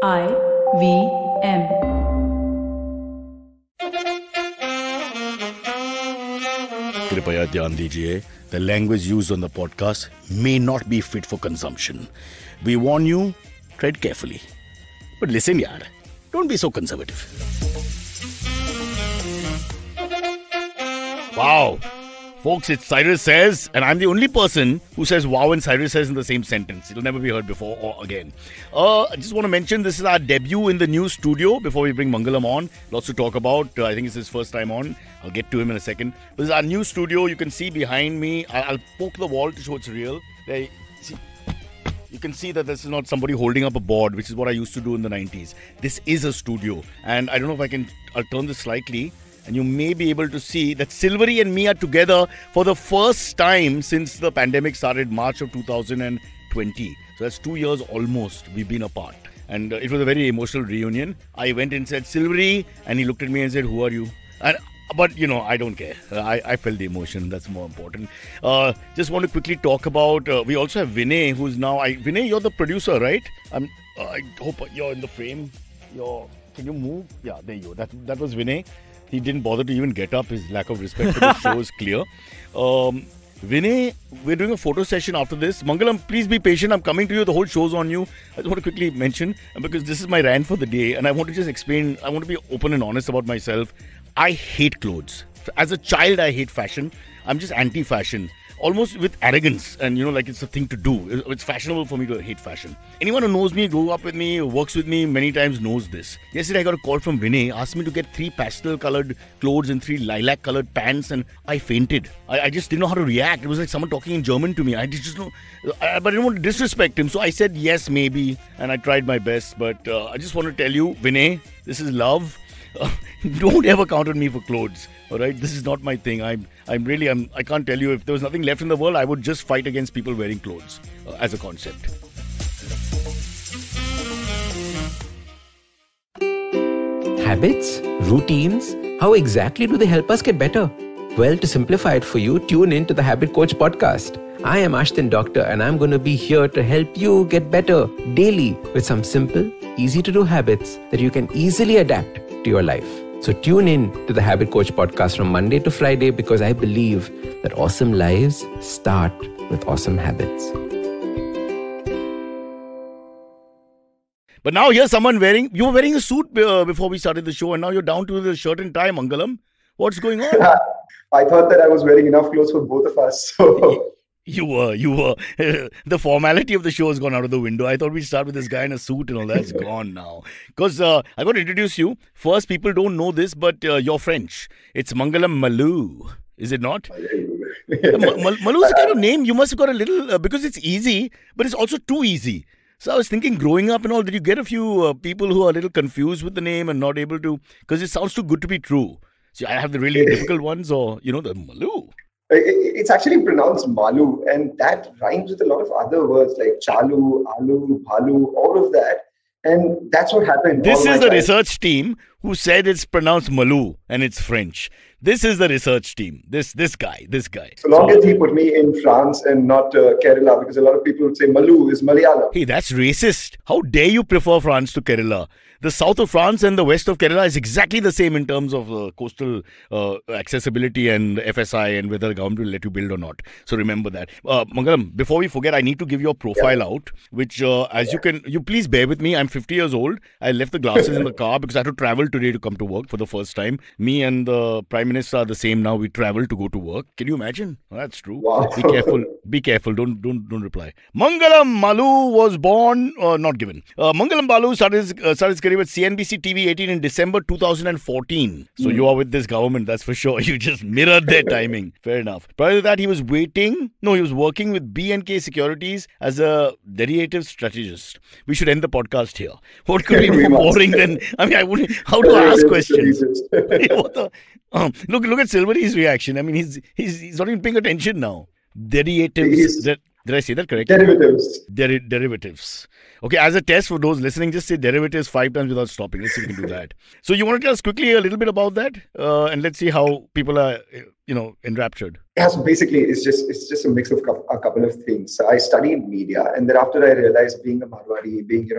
IVM. कृपया ध्यान दीजिए, the language used on the podcast may not be fit for consumption. We warn you, tread carefully. But listen yaar, don't be so conservative. Wow. Folks, it's Cyrus Says, and I'm the only person who says wow and Cyrus Says in the same sentence. It'll never be heard before or again. I just want to mention this is our debut in the new studio before we bring Mangalam on. Lots to talk about. I think it's his first time on. I'll get to him in a second. This is our new studio. You can see behind me. I'll poke the wall to show it's real. There, see, you can see that this is not somebody holding up a board, which is what I used to do in the 90s. This is a studio. And I don't know if I'll turn this slightly. And you may be able to see that Silvery and me are together for the first time since the pandemic started, March of 2020. So that's 2 years almost we've been apart. And it was a very emotional reunion. I went and said, Silvery, and he looked at me and said, who are you? But, you know, I don't care. I felt the emotion. That's more important. Just want to quickly talk about, we also have Vinay, who's now, Vinay, you're the producer, right? I hope you're in the frame. Can you move? Yeah, there you go. That was Vinay. He didn't bother to even get up. His lack of respect for the show is clear. Vinay, we're doing a photo session after this. Mangalam, please be patient. I'm coming to you. The whole show's on you. I just want to quickly mention, because this is my rant for the day, and I want to just explain, I want to be open and honest about myself. I hate clothes. As a child, I hate fashion. I'm just anti-fashion. Almost with arrogance, and like it's a thing to do. It's fashionable for me to hate fashion. Anyone who knows me, grew up with me, works with me many times knows this. Yesterday I got a call from Vinay, asked me to get 3 pastel colored clothes and 3 lilac colored pants, and I fainted. I just didn't know how to react. It was like someone talking in German to me. I just know, but I didn't want to disrespect him, so I said yes, maybe, and I tried my best. But I just want to tell you, Vinay, this is love. Don't ever count on me for clothes. All right, this is not my thing. I can't tell you, if there was nothing left in the world, I would just fight against people wearing clothes as a concept. Habits? Routines? How exactly do they help us get better? Well, to simplify it for you, tune in to the Habit Coach podcast. I am Ashdin Doctor, and I'm going to be here to help you get better daily with some simple, easy to do habits that you can easily adapt to your life. So tune in to the Habit Coach podcast from Monday to Friday, because I believe that awesome lives start with awesome habits. But now here's someone you were wearing a suit before we started the show, and now you're down to the shirt and tie, Mangalam. What's going on? I thought that I was wearing enough clothes for both of us. So. You were. The formality of the show has gone out of the window. I thought we'd start with this guy in a suit and all that's gone now. Because I got to introduce you. First, people don't know this, but you're French. It's Mangalam Maloo. Is it not? Maloo is a kind of name. You must have got a little, because it's easy, but it's also too easy. So I was thinking, growing up and all, did you get a few people who are a little confused with the name and not able to, because it sounds too good to be true. So I have the really difficult ones, or, the Maloo. It's actually pronounced Malu, and that rhymes with a lot of other words like Chalu, Alu, Bhalu, all of that. And that's what happened. This is the research team who said it's pronounced Malou and it's French. This is the research team. This guy. So long as he put me in France and not Kerala, because a lot of people would say Malou is Malayalam. Hey, that's racist. How dare you prefer France to Kerala? The south of France and the west of Kerala is exactly the same in terms of coastal accessibility and FSI and whether the government will let you build or not. So remember that. Mangalam, before we forget, I need to give your profile out, which you please bear with me. I'm 50 years old. I left the glasses in the car because I had to travel today to come to work for the first time. Me and the Prime Minister are the same now. We travel to go to work. Can you imagine? That's true. Wow. Be careful. Don't reply. Mangalam Maloo was born, not given. Mangalam Maloo started his career with CNBC TV 18 in December 2014. So you are with this government, that's for sure. You just mirrored their timing. Fair enough. Prior to that, he was working with B&K Securities as a derivative strategist. We should end the podcast here. What could be more boring than, how to ask questions? Look at Silvery's reaction. He's not even paying attention now. Derivatives. Did I say that correctly? Derivatives. Derivatives. Okay, as a test for those listening, just say derivatives 5 times without stopping. Let's see if we can do that. So you want to tell us quickly a little bit about that? And let's see how people are, enraptured. Yeah, so basically, it's just a mix of a couple of things. So I studied media, and thereafter I realized, being a Marwari, being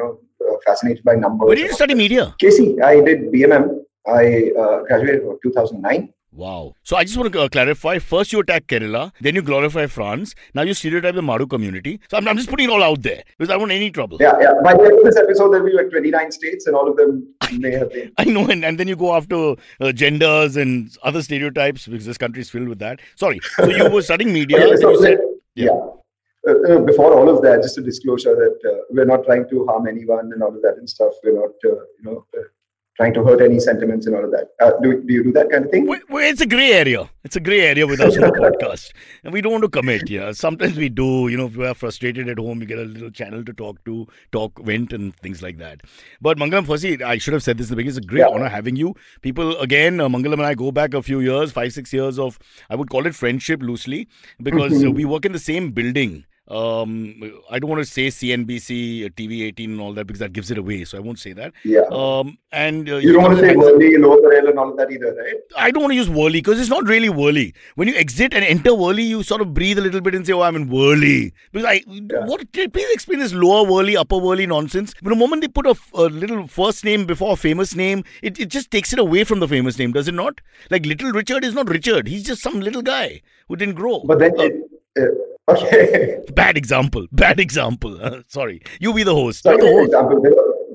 fascinated by numbers. Where did you study media? KC. I did BMM. I graduated in 2009. Wow. So I just want to clarify. First you attack Kerala, then you glorify France. Now you stereotype the Maru community. So I'm just putting it all out there because I don't want any trouble. Yeah. By the end of this episode, there'll be like 29 states and all of them may have been. I know. And then you go after genders and other stereotypes because this country is filled with that. Sorry. So you were studying media. Okay, so you said, before all of that, just a disclosure that we're not trying to harm anyone and all of that and stuff. We're not, trying to hurt any sentiments and all of that. Do you do that kind of thing? Well, it's a grey area. It's a grey area with us on the podcast. And we don't want to commit. Yeah, sometimes we do. If we are frustrated at home, we get a little channel to talk, vent and things like that. But Mangalam, firstly, I should have said this in the beginning. It's a great honor having you. People, again, Mangalam and I go back a few years, 5-6 years of, I would call it friendship loosely, because we work in the same building. I don't want to say CNBC, TV 18 and all that because that gives it away. So I won't say that. Yeah. And you don't want to say Worli, Lower Parel and all of that either, right? I don't want to use Worli because it's not really Worli. When you exit and enter Worli, you sort of breathe a little bit and say, oh, I'm in Worli. Because please explain this Lower Worli, Upper Worli nonsense. But the moment they put a little first name before a famous name, it just takes it away from the famous name, does it not? Like Little Richard is not Richard. He's just some little guy who didn't grow. But then okay. Bad example. Sorry. You be the host. Sorry, the host. Example,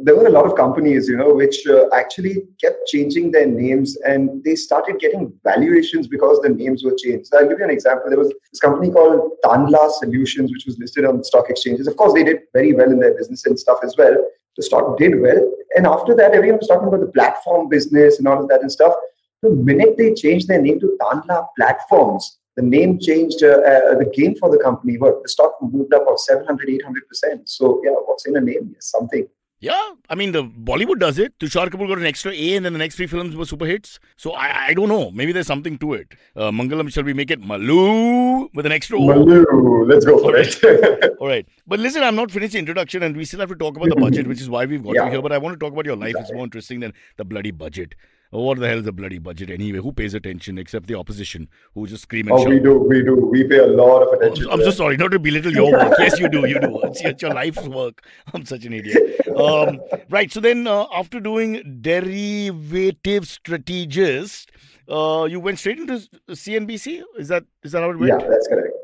there were a lot of companies, which actually kept changing their names and they started getting valuations because the names were changed. So I'll give you an example. There was this company called Tanla Solutions, which was listed on stock exchanges. Of course, they did very well in their business and stuff as well. The stock did well. And after that, everyone was talking about the platform business and all of that and stuff. The minute they changed their name to Tanla Platforms, the name changed the game for the company. The stock moved up of 700, 800%. So, what's in a name? Yes, something. Yeah, I mean, the Bollywood does it. Tushar Kapoor got an extra A and then the next 3 films were super hits. So, I don't know. Maybe there's something to it. Mangalam, shall we make it Malu with an extra O? Malu. Let's go for it. All right. But listen, I'm not finished the introduction and we still have to talk about the budget, which is why we've got you here. But I want to talk about your life. It's more interesting than the bloody budget. What the hell is a bloody budget anyway? Who pays attention except the opposition who just scream and shout? We do. We pay a lot of attention. I'm so sorry, not to belittle your work. Yes, you do. It's your life's work. I'm such an idiot. Right. So then after doing derivative strategist, you went straight into CNBC? Is that how it went? Yeah,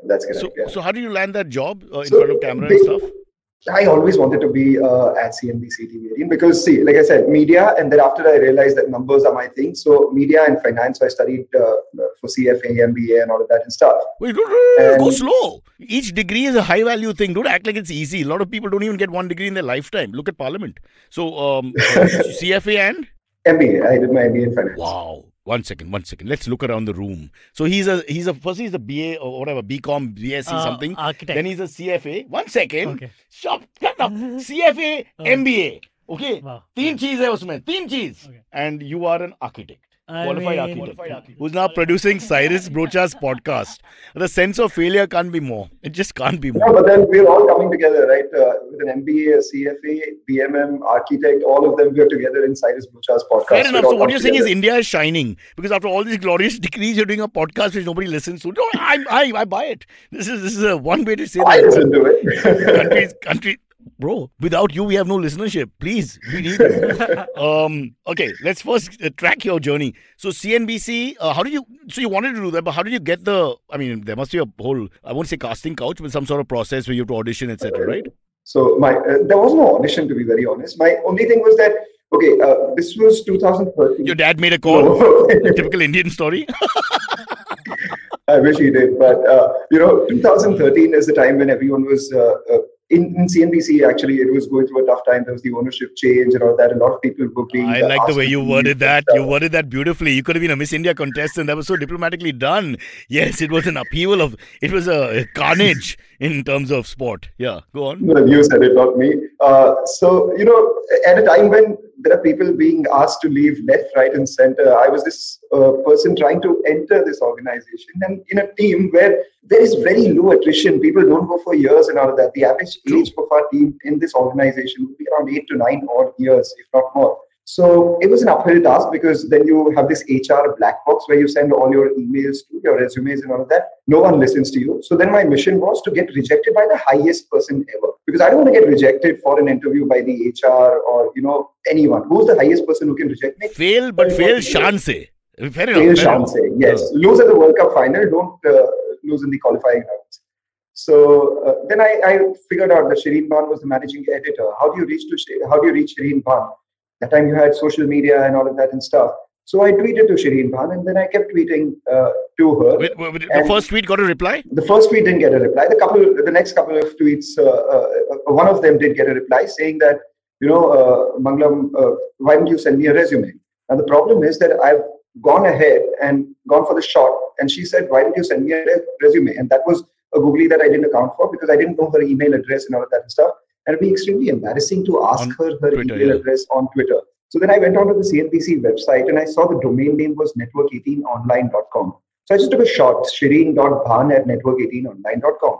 that's correct. So how did you land that job in front of camera and stuff? I always wanted to be at CNBC TV 18 because, see, like I said, media, and then after I realized that numbers are my thing. So media and finance, so I studied for CFA, MBA and all of that and stuff. Wait, go slow. Each degree is a high value thing. Don't act like it's easy. A lot of people don't even get one degree in their lifetime. Look at Parliament. So CFA and? MBA. I did my MBA in finance. Wow. One second. Let's look around the room. So he's a BA or whatever, BCom, BSc something. Architect. Then he's a CFA. 1 second. Okay. Shut up. CFA, MBA. Okay. Wow. 3 cheese hai usme. 3 cheese. Okay. And you are an architect. Qualified architect. Who's now producing Cyrus Brocha's podcast. The sense of failure can't be more. It just can't be more. No, but then we're all coming together, right? With an MBA, a CFA, BMM, architect, all of them, we're together in Cyrus Brocha's podcast. Fair enough. So what you're saying is India is shining. Because after all these glorious degrees, you're doing a podcast which nobody listens to. No, I buy it. This is a one way to say that. I listen to it. Country. Bro, without you, we have no listenership. Please, we need you. Okay, let's first track your journey. So CNBC, so you wanted to do that, but how did you get there must be a whole, I won't say casting couch, but some sort of process where you have to audition, etc., right? So there was no audition, to be very honest. My only thing was that, this was 2013. Your dad made a call? A typical Indian story? I wish he did, but 2013 is the time when everyone was in CNBC. Actually, it was going through a tough time. There was the ownership change and all that. A lot of people were being. I like the way you worded that. You worded that beautifully. You could have been a Miss India contestant. That was so diplomatically done. Yes, it was an upheaval it was a carnage in terms of sport. Yeah, go on. No, you said it, not me. So, at a time when there are people being asked to leave left, right, and center, I was this person trying to enter this organization, and in a team where there is very low attrition. People don't go for years and all of that. The average age of our team in this organization would be around 8 to 9 odd years, if not more. So it was an uphill task because then you have this HR black box where you send all your emails to your resumes and all of that. No one listens to you. So then my mission was to get rejected by the highest person ever, because I don't want to get rejected for an interview by the HR or, anyone. Who's the highest person who can reject me? Fail, but fail shaan se. Fair enough. Fail shaan se, yes. Lose at the World Cup final, don't lose in the qualifying rounds. So then I figured out that Shireen Bhan was the managing editor. How do you reach Shireen Bhan? That time you had social media and all of that and stuff. So I tweeted to Shireen Bhan, and then I kept tweeting to her. The first tweet got a reply? The first tweet didn't get a reply. The next couple of tweets, one of them did get a reply saying that, Mangalam, why don't you send me a resume? And the problem is that I've gone ahead and gone for the shot, and she said, why don't you send me a resume? And that was a googly that I didn't account for because I didn't know her email address and all of that and stuff. And it'd be extremely embarrassing to ask her Twitter, email address on Twitter. So then I went onto the CNBC website and I saw the domain name was network18online.com. So I just took a shot, shireen.bhan@network18online.com.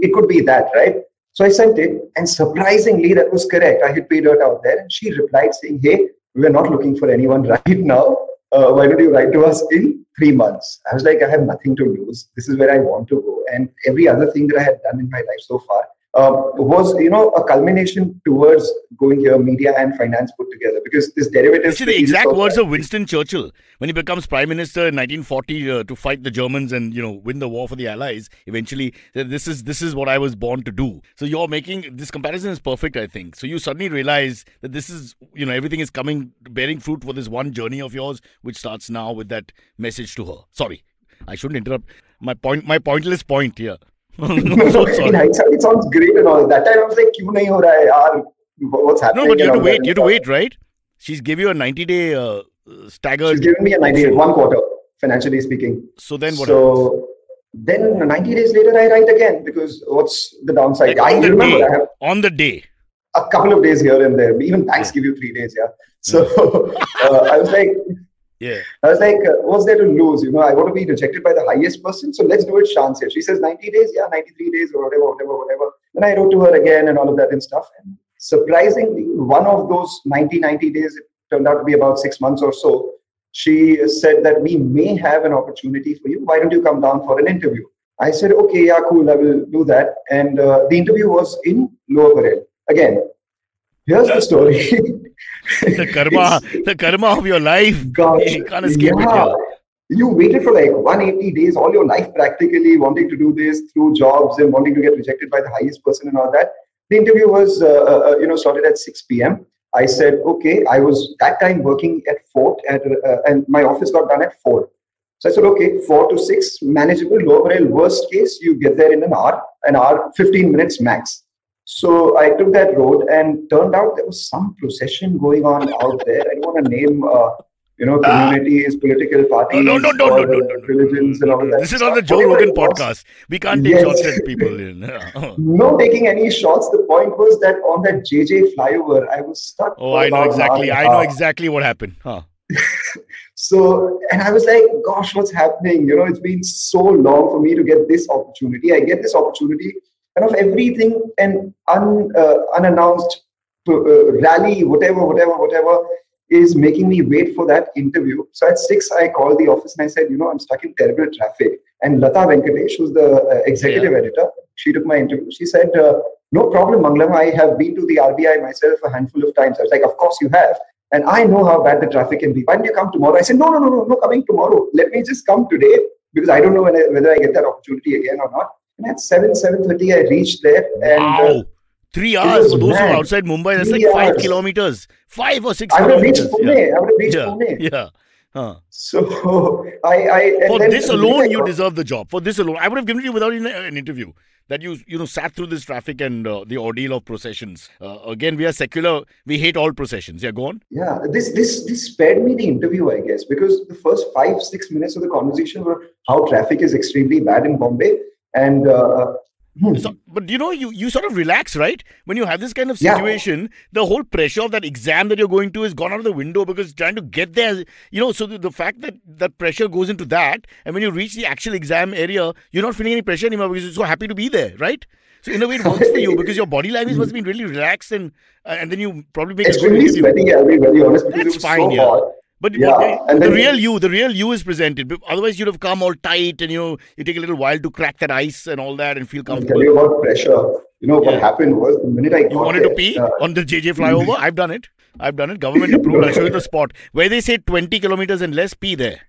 It could be that, right? So I sent it, and surprisingly, that was correct. I hit pay dirt out there, and she replied saying, hey, we're not looking for anyone right now. Why don't you write to us in 3 months? I was like, I have nothing to lose. This is where I want to go. And every other thing that I had done in my life so far was, a culmination towards going here, media and finance put together, because this derivative. See, the exact words of Winston Churchill when he becomes prime minister in 1940 to fight the Germans and win the war for the Allies. Eventually, this is what I was born to do. So you're making this comparison is perfect, I think. So you suddenly realize that this is everything is bearing fruit for this one journey of yours, which starts now with that message to her. Sorry, I shouldn't interrupt my pointless point here. In hindsight, it sounds great and all. That time I was like, "Kyun nahi ho raha hai, yaar? What's happening?" No, but you have to wait, right? She's give you a 90-day staggered. She's given me a 90-day, 1 quarter, financially speaking. So then what happens? Then 90 days later, I write again, because what's the downside? On the day. A couple of days here and there. Even banks give you 3 days, yeah. So I was like, what's there to lose? I want to be rejected by the highest person, so let's do it chance here. She says 90 days, 93 days or whatever. Then I wrote to her again and all of that and stuff. And surprisingly, one of those 90 days, it turned out to be about 6 months or so. She said that we may have an opportunity for you. Why don't you come down for an interview? I said, okay, yeah, cool, I will do that. And the interview was in Lower Parel. Again, here's the story. the karma of your life. Gosh, you can't escape it here. You waited for like 180 days, all your life practically, wanting to do this through jobs and wanting to get rejected by the highest person and all that. The interview was, started at 6 p.m. I said, okay, I was that time working at Fort and my office got done at 4. So I said, okay, 4 to 6, manageable. Lower Parel, worst case, you get there in an hour, 15 minutes max. So I took that road, and turned out there was some procession going on out there. I don't want to name, communities, political parties, no, religions, and all of that. This is on the Joe Rogan podcast. We can't take shots at people. No taking any shots. The point was that on that JJ flyover, I was stuck. Oh, I know exactly. I know exactly what happened. So, and I was like, gosh, what's happening? It's been so long for me to get this opportunity. I get this opportunity. And of everything, an unannounced rally, whatever, is making me wait for that interview. So at 6, I called the office and I said, I'm stuck in terrible traffic. And Lata Venkatesh, who's the executive editor, she took my interview. She said, no problem, Mangalam. I have been to the RBI myself a handful of times. I was like, of course you have. And I know how bad the traffic can be. Why don't you come tomorrow? I said, no, coming tomorrow. Let me just come today, because I don't know whether I get that opportunity again or not. And at 7:30, I reached there. And, wow. 3 hours for those who are outside Mumbai. That's like 5 kilometers. 5 or 6 kilometers. I would have reached Pune. Yeah. So for this alone, you deserve the job. For this alone, I would have given it you without an interview. That you sat through this traffic and the ordeal of processions. Again, we are secular. We hate all processions. Yeah, go on. Yeah, this spared me the interview, I guess, because the first 5-6 minutes of the conversation were how traffic is extremely bad in Bombay. And But you sort of relax, right? When you have this kind of situation, the whole pressure of that exam that you're going to is gone out of the window because trying to get there, so the fact that that pressure goes into that, and when you reach the actual exam area, you're not feeling any pressure anymore because you're so happy to be there, right? So in a way, it works for you because your body language must have been really relaxed, and then you probably make extremely sweaty. I'll be very honest because it was fine, so hot. But the real you is presented. Otherwise, you'd have come all tight, and you take a little while to crack that ice and all that, and feel comfortable. I'll tell you about pressure. What happened was the minute I got wanted to pee on the JJ flyover. I've done it. Government approved. I'll show you the spot where they say 20 kilometers and less. Pee there.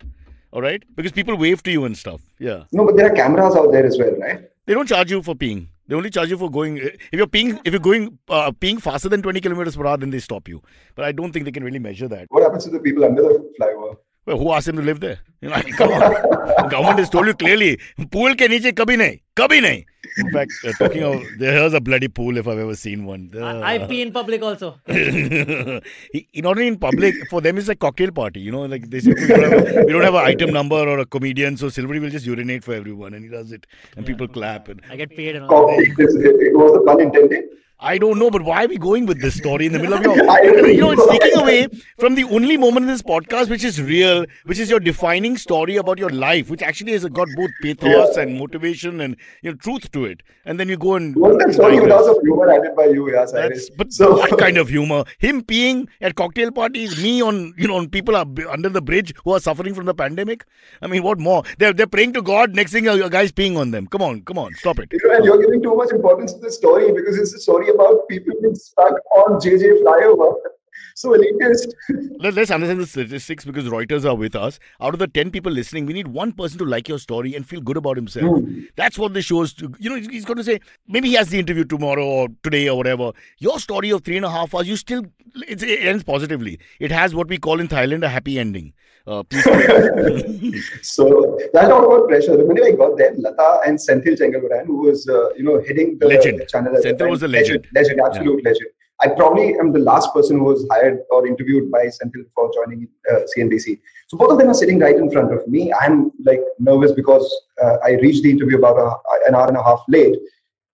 All right, because people wave to you and stuff. Yeah. No, but there are cameras out there as well, right? They don't charge you for peeing. They only charge you for going. If you're peeing faster than 20 kilometers per hour, then they stop you. But I don't think they can really measure that. What happens to the people under the flyover? Well, who asked them to live there? Come on. The government has told you clearly, pool ke niche kabhi nahi. In fact, talking of, there's a bloody pool if I've ever seen one. I pee in public also. Not only in public, for them it's like cocktail party. Like they say, we don't have an item number or a comedian, so Silvery will just urinate for everyone, and he does it, and people clap. And I get paid and all. Was the pun intended? I don't know, but why are we going with this story in the middle of your... It's taking away from the only moment in this podcast which is real, which is your defining story about your life, which actually has got both pathos and motivation and truth to it. And then you go and... Was that story without some humor added by you, Cyrus? But what kind of humor? Him peeing at cocktail parties, me on people are under the bridge who are suffering from the pandemic. I mean, what more? They're praying to God, next thing a guy's peeing on them. Come on, stop it. And you're giving too much importance to the story because it's a story about people being stuck on JJ flyover. So elitist. Let's understand the statistics because Reuters are with us. Out of the 10 people listening, we need one person to like your story and feel good about himself. That's what this shows. He's going to say, maybe he has the interview tomorrow or today or whatever. Your story of 3.5 hours, it ends positively. It has what we call in Thailand a happy ending. Please. So that's all about pressure. The minute I got there, Lata and Senthil Chengalvaran, who was heading the legend. channel. Senthil was a legend. Absolute legend. I probably am the last person who was hired or interviewed by Senthil for joining CNBC. So both of them are sitting right in front of me. I'm like nervous because I reached the interview about an hour and a half late.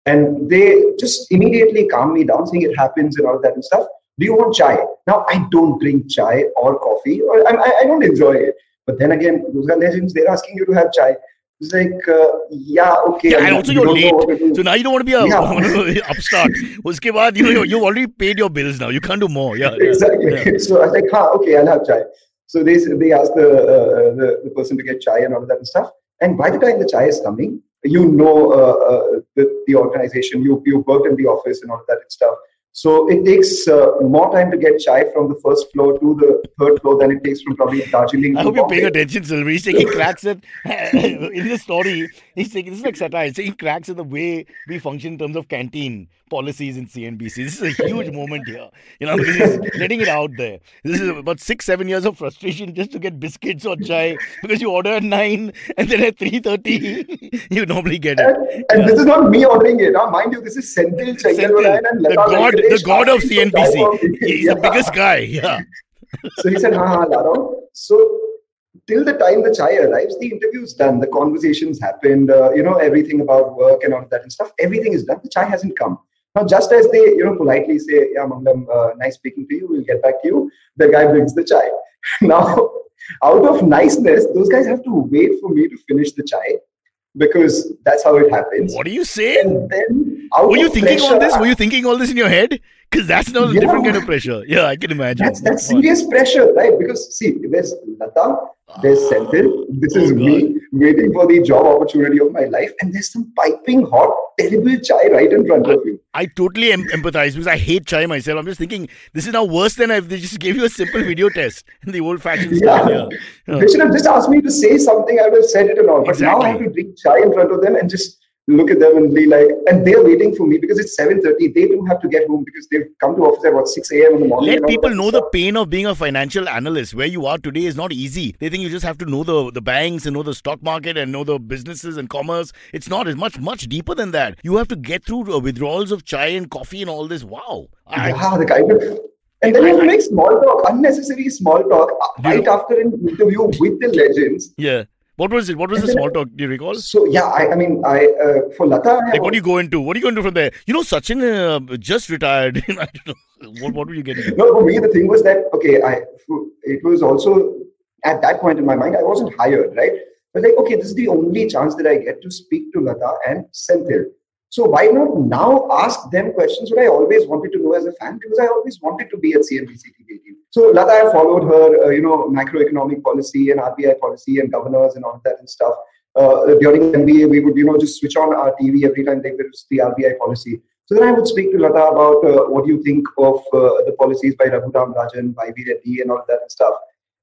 And they just immediately calm me down, saying it happens and all that and stuff. Do you want chai? Now, I don't drink chai or coffee, or I don't enjoy it. But then again, those are legends. They're asking you to have chai. It's like, okay. Yeah, and also you're late. So now you don't want to be a upstart. Uske baad, you've already paid your bills now. You can't do more. Yeah, exactly. Yeah. So I was like, okay, I'll have chai. So they asked the person to get chai and all of that and stuff. And by the time the chai is coming, the organization, you've worked in the office and all of that and stuff. So it takes more time to get chai from the first floor to the third floor than it takes from probably Darjeeling. I hope you're paying attention, Silver. He's taking cracks at in the story. He's taking this is like satire. He's taking cracks at the way we function in terms of canteen policies in CNBC. This is a huge moment here. Because he's letting it out there. This is about 6-7 years of frustration just to get biscuits or chai because you order at 9 and then at 3:30 you normally get it. And this is not me ordering it. Mind you, this is Senthil Chengalvaran and Lata. The god of CNBC. He's the biggest guy. Yeah. So he said, Laro. So till the time the chai arrives, the interview's done. The conversations happened. Everything about work and all that and stuff. Everything is done. The chai hasn't come. Now, just as they, politely say, yeah, Mangalam, nice speaking to you. We'll get back to you. The guy brings the chai. Now, out of niceness, those guys have to wait for me to finish the chai. Because that's how it happens. What are you saying? And then were you thinking all this? Were you thinking all this in your head? Because that's not a different kind of pressure. Yeah, I can imagine. That's serious pressure, right? Because see, there's Lata, there's Senthil. This is me waiting for the job opportunity of my life, and there's some piping hot, terrible chai right in front of you. I totally empathize because I hate chai myself. I'm just thinking this is now worse than if they just gave you a simple video test in the old-fashioned style. Yeah. They should have just asked me to say something. I would have said it and all. But now I have to drink chai in front of them and just look at them and be like, and they're waiting for me because it's 7:30. They do have to get home because they've come to office at about 6 a.m. in the morning. Let people know the pain of being a financial analyst. Where you are today is not easy. They think you just have to know the banks and know the stock market and know the businesses and commerce. It's not. It's much deeper than that. You have to get through withdrawals of chai and coffee and all this. Wow. The kind of... And then you make small talk, unnecessary small talk, right after an interview with the legends. Yeah. What was it? What was the small talk? Do you recall? So yeah, I mean, for Lata, Like, what do you go into? What do you go into from there? You know, Sachin just retired. I don't know. What were you getting? No, for me the thing was that it was also at that point in my mind I wasn't hired, right? But like, okay, this is the only chance that I get to speak to Lata and Senthil. So why not now ask them questions what I always wanted to know as a fan, because I always wanted to be at CNBC TV 18. So Lata, I followed her, macroeconomic policy and RBI policy and governors and all of that and stuff. During MBA, we would, just switch on our TV every time there was the RBI policy. So then I would speak to Lata about what do you think of the policies by Raghuram Rajan, by V. Reddy and all of that and stuff.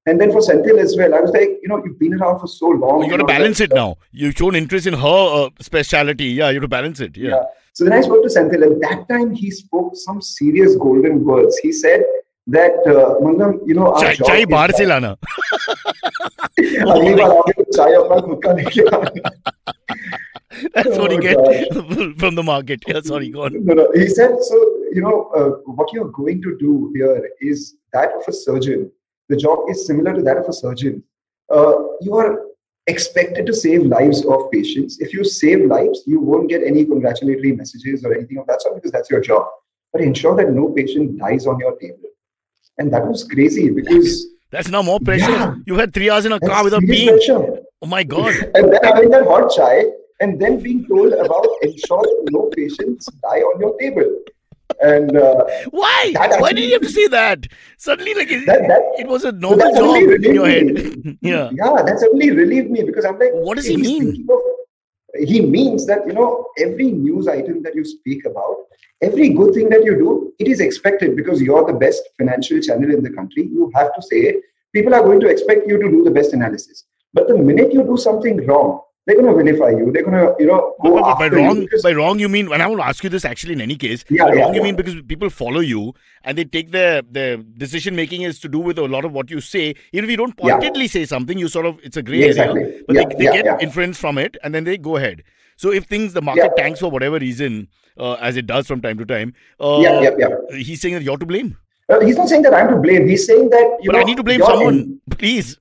And then for Senthil as well, I was like, you've been around for so long. You got to balance it now. You've shown interest in her speciality. Yeah, you have to balance it. Yeah. So then I spoke to Senthil, and that time he spoke some serious golden words. He said that, Mangam, our job chai bahar se lana. That's what he gets from the market. Yeah, sorry, go on. No. He said, so, what you're going to do here is that of a surgeon. The job is similar to that of a surgeon. You are expected to save lives of patients. If you save lives, you won't get any congratulatory messages or anything of that sort because that's your job. But ensure that no patient dies on your table. And that was crazy because... That's now more pressure. Yeah, you had 3 hours in a car without peeing. Pressure. Oh my God. And then having that hot chai and then being told about ensure that no patients die on your table. And why? Why did you have to say that? Suddenly, like it was a normal job in your head. Yeah, that suddenly relieved me because I'm like, what does he mean? He means that every news item that you speak about, every good thing that you do, it is expected because you're the best financial channel in the country. You have to say it. People are going to expect you to do the best analysis. But the minute you do something wrong, they're going to vilify you. They're going to, go after you. By wrong, you mean, and I want to ask you this actually in any case. You mean because people follow you and they take their decision making is to do with a lot of what you say. Even if you don't pointedly say something, you sort of, it's a gray area. But they get inference from it and then they go ahead. So if the market tanks for whatever reason, as it does from time to time, he's saying that you're to blame. He's not saying that I'm to blame. He's saying that, But I need to blame someone, please.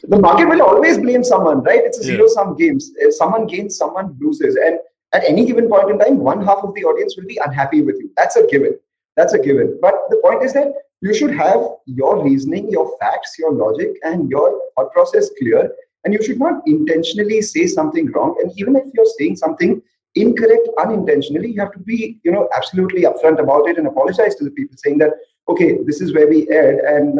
The market will always blame someone, right? It's a zero-sum game. If someone gains, someone loses. And at any given point in time, one half of the audience will be unhappy with you. That's a given. But the point is that you should have your reasoning, your facts, your logic, and your thought process clear. And you should not intentionally say something wrong. And even if you're saying something incorrect unintentionally, you have to be, absolutely upfront about it and apologize to the people saying that, okay, this is where we erred and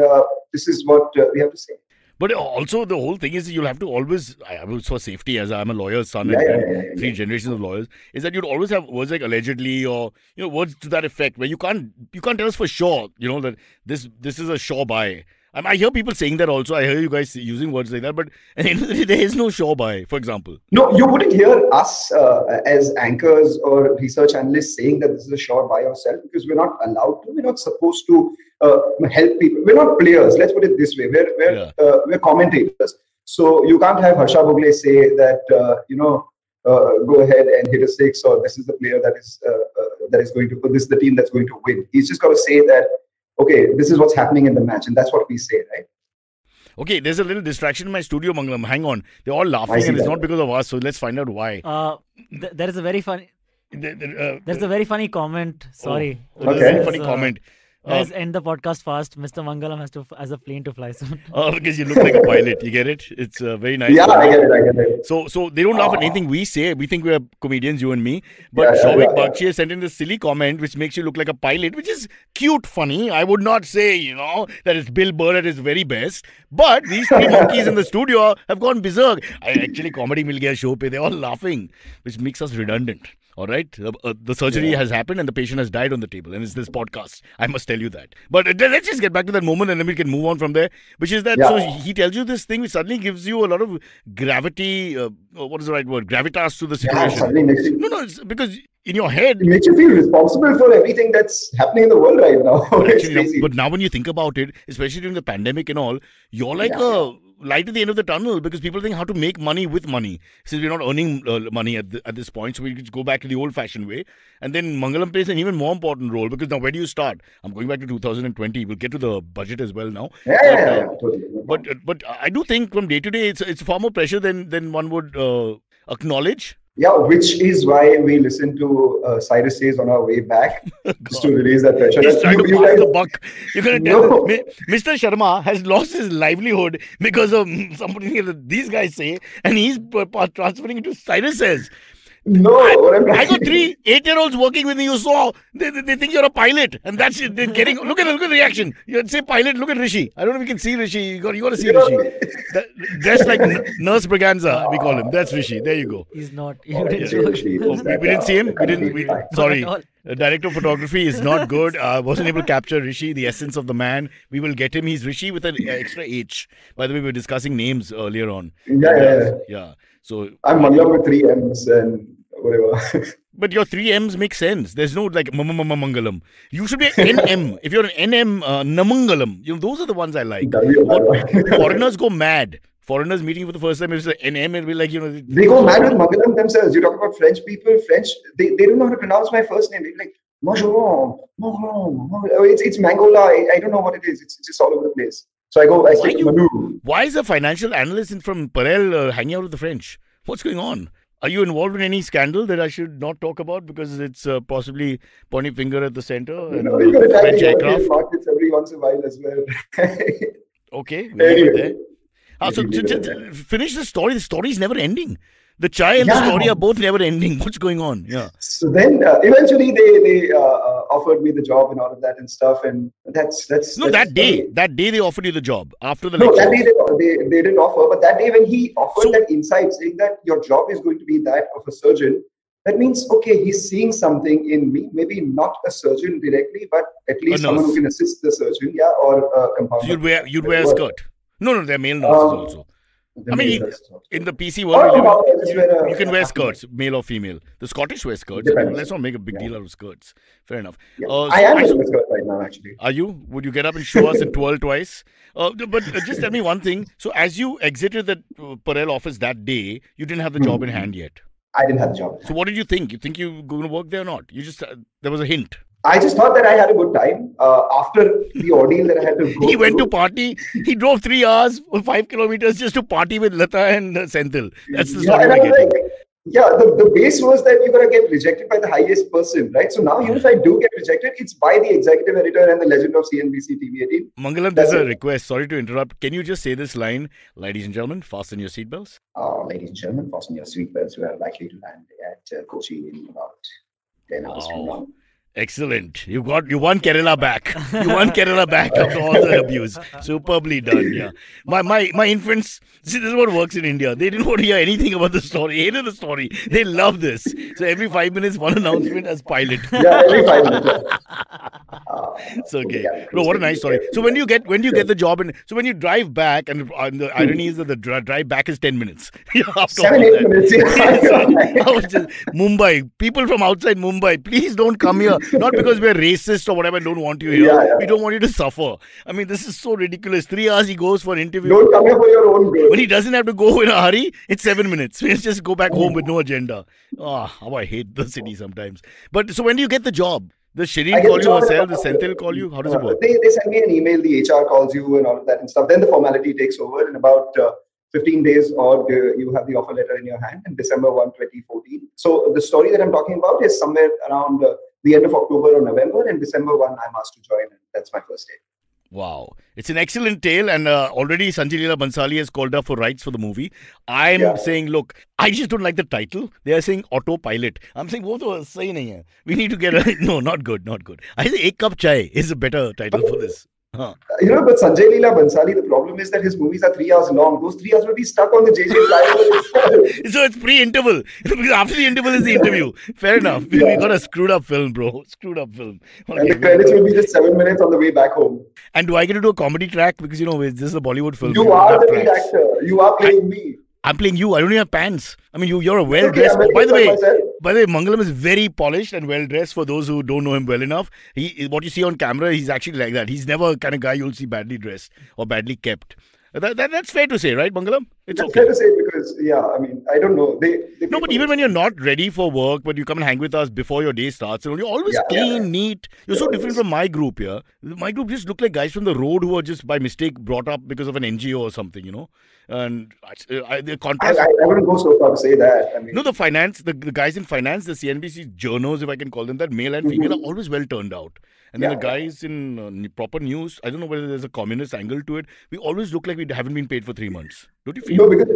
this is what we have to say. But also the whole thing is you'll have to always, I was for safety as I'm a lawyer's son and 3 generations of lawyers, is that you'd always have words like allegedly or, words to that effect where you can't tell us for sure, that this is a sure buy. I hear people saying that also. I hear you guys using words like that, but at the end of the day, there is no sure buy, for example. No, you wouldn't hear us as anchors or research analysts saying that this is a sure buy or sell because we're not allowed to. We're not supposed to help people. We're not players. Let's put it this way. We're commentators. So you can't have Harsha Bhogle say that, go ahead and hit a 6 or this is the player that is going to put this is the team that's going to win. He's just got to say that, okay, this is what's happening in the match, and that's what we say, right? Okay, there's a little distraction in my studio, Mangalam. Hang on. They're all laughing, and it's not because of us, so let's find out why. There is a very funny... There's a very funny comment. Sorry. Very funny comment. Guys, end the podcast fast. Mr. Mangalam has a plane to fly soon. Because you look like a pilot. You get it? It's very nice. Yeah, I get it. So they don't laugh at anything we say. We think we're comedians, you and me. But Shouvik Bakshi has sent in this silly comment which makes you look like a pilot, which is cute, funny. I would not say, that it's Bill Burr at his very best. But these 3 monkeys in the studio have gone berserk. Actually, comedy mil gaya show pe. They're all laughing, which makes us redundant. All right. The surgery has happened and the patient has died on the table. And it's this podcast. I must tell you that. But let's just get back to that moment and then we can move on from there. Which is that, so he tells you this thing which suddenly gives you a lot of gravity. What is the right word? Gravitas to the situation. No, it's because in your head... It makes you feel responsible for everything that's happening in the world right now. But now when you think about it, especially during the pandemic and all, you're like light at the end of the tunnel because people think how to make money with money. Since we're not earning money at this point, so we just go back to the old-fashioned way. And then Mangalam plays an even more important role because now where do you start? I'm going back to 2020. We'll get to the budget as well now. Yeah, totally. But I do think from day to day, it's far more pressure than one would acknowledge. Yeah, which is why we listen to Cyrus Says on our way back just to release that pressure. He's trying to pass the buck. You're going to tell Mr. Sharma has lost his livelihood because of somebody that these guys say, and he's transferring it to Cyrus Says. No, I got 3 8-year-olds working with me. You saw they think you're a pilot, and that's it. They're getting look at the reaction. You say pilot, look at Rishi. I don't know if you can see Rishi. You got to see Rishi. Dressed like Nurse Braganza, we call him. That's Rishi. There you go. He's not. We didn't see him. Sorry. The director of photography is not good. Wasn't able to capture Rishi, the essence of the man. We will get him. He's Rishi with an extra H. By the way, we were discussing names earlier on. Yeah. So I'm Mangalam with 3 M's and whatever. But your 3 M's make sense. There's no like Mangalam. You should be an NM. If you're an NM, Namangalam. Those are the ones I like. Foreigners go mad. Foreigners meeting for the first time, if it's an NM, it'll be like, They go mad with Mangalam themselves. You talk about French people. They don't know how to pronounce my first name. They're like, it's Mangola. I don't know what it is. It's just all over the place. So I say Manu. Why is a financial analyst from Parel hanging out with the French? What's going on? Are you involved in any scandal that I should not talk about because it's possibly pointing finger at the center? You've got to try the European markets every once in a while as well. Okay. Anyway. So finish the story. The story is never ending. The chai and the story are both never ending. What's going on? Yeah. So then eventually they offered me the job and all of that and stuff. And that's that day they offered you the job after the lecture. That day they didn't offer. But that day when he offered that insight saying that your job is going to be that of a surgeon, that means, okay, he's seeing something in me. Maybe not a surgeon directly, but at least someone who can assist the surgeon. Yeah. Or a compounder. So you'd wear a skirt. No, they're male nurses also. I mean, in the PC world, you can wear skirts, male or female. The Scottish wear skirts. Let's not make a big deal out of skirts. Fair enough. Yeah. I am wearing a skirt right now, actually. Are you? Would you get up and show us and twirl twice? But just tell me one thing. So as you exited the Parel office that day, you didn't have the job in hand yet. I didn't have the job. So what did you think? You think you were going to work there or not? You just there was a hint. I just thought that I had a good time after the ordeal that I had to go He went to party. He drove 3 hours or 5 kilometers just to party with Lata and Senthil. That's the story we're getting. The base was that you're going to get rejected by the highest person, right? So now even if I do get rejected, it's by the executive editor and the legend of CNBC TV18. Mangalam, there's a request. Sorry to interrupt. Can you just say this line? Ladies and gentlemen, fasten your seatbelts. Ladies and gentlemen, fasten your seatbelts. We are likely to land at Kochi in about 10 hours from now. Excellent. You won Kerala back. You won Kerala back after all the abuse. Superbly done, yeah. My infants, see, this is what works in India. They didn't want to hear anything about the story. Hated the story. They love this. So every 5 minutes, one announcement as pilot. Yeah, every 5 minutes. It's okay. Bro, what a nice story. So when do you get the job? So when you drive back, and the irony is that the drive back is 10 minutes. 7-8 minutes. Mumbai. People from outside Mumbai, please don't come here. Not because we're racist or whatever, don't want you here. Yeah. We don't want you to suffer. I mean, this is so ridiculous. 3 hours he goes for an interview. Don't come here for your own good. When he doesn't have to go in a hurry, it's 7 minutes. Let's just go back home with no agenda. How I hate the city sometimes. But so when do you get the job? Does Shireen call you herself? Does Senthil call you? How does it work? They send me an email. The HR calls you and all of that and stuff. Then the formality takes over in about 15 days or you have the offer letter in your hand in December 1, 2014. So the story that I'm talking about is somewhere around the end of October or November, and December 1, I'm asked to join, and that's my first day. Wow. It's an excellent tale, and already Sanjay Leela Bhansali has called up for rights for the movie. I'm saying, look, I just don't like the title. They are saying autopilot. I'm saying, wo to sahi nahi hai. We need to get no, not good. I say Ek Cup Chai is a better title for this. But Sanjay Leela Bhansali, the problem is that his movies are 3 hours long. Those 3 hours will be stuck on the JJ flyover. So it's pre-interval. Because after the interval is the interview. Fair enough. We got a screwed up film, bro. Screwed up film. Okay, and the credits will be just 7 minutes on the way back home. And do I get to do a comedy track? Because, this is a Bollywood film. You are the lead actor. You are playing me. I'm playing you. I don't even have pants. I mean, you're a well-dressed... By the way, Mangalam is very polished and well-dressed for those who don't know him well enough. What you see on camera, he's actually like that. He's never kind of guy you'll see badly dressed or badly kept. That's fair to say, right, Mangalam? It's That's okay. fair to say because, I don't know. They No, but even when you're not ready for work, but you come and hang with us before your day starts, you're always clean, neat. You're so different from my group here. My group just look like guys from the road who are just by mistake brought up because of an NGO or something, And the contrast. I wouldn't go so far to say that. No, the finance, the guys in finance, the CNBC journos, if I can call them that, male and female, are always well turned out. And then the guys in proper news, I don't know whether there's a communist angle to it. We always look like we haven't been paid for 3 months. Don't you feel? No, because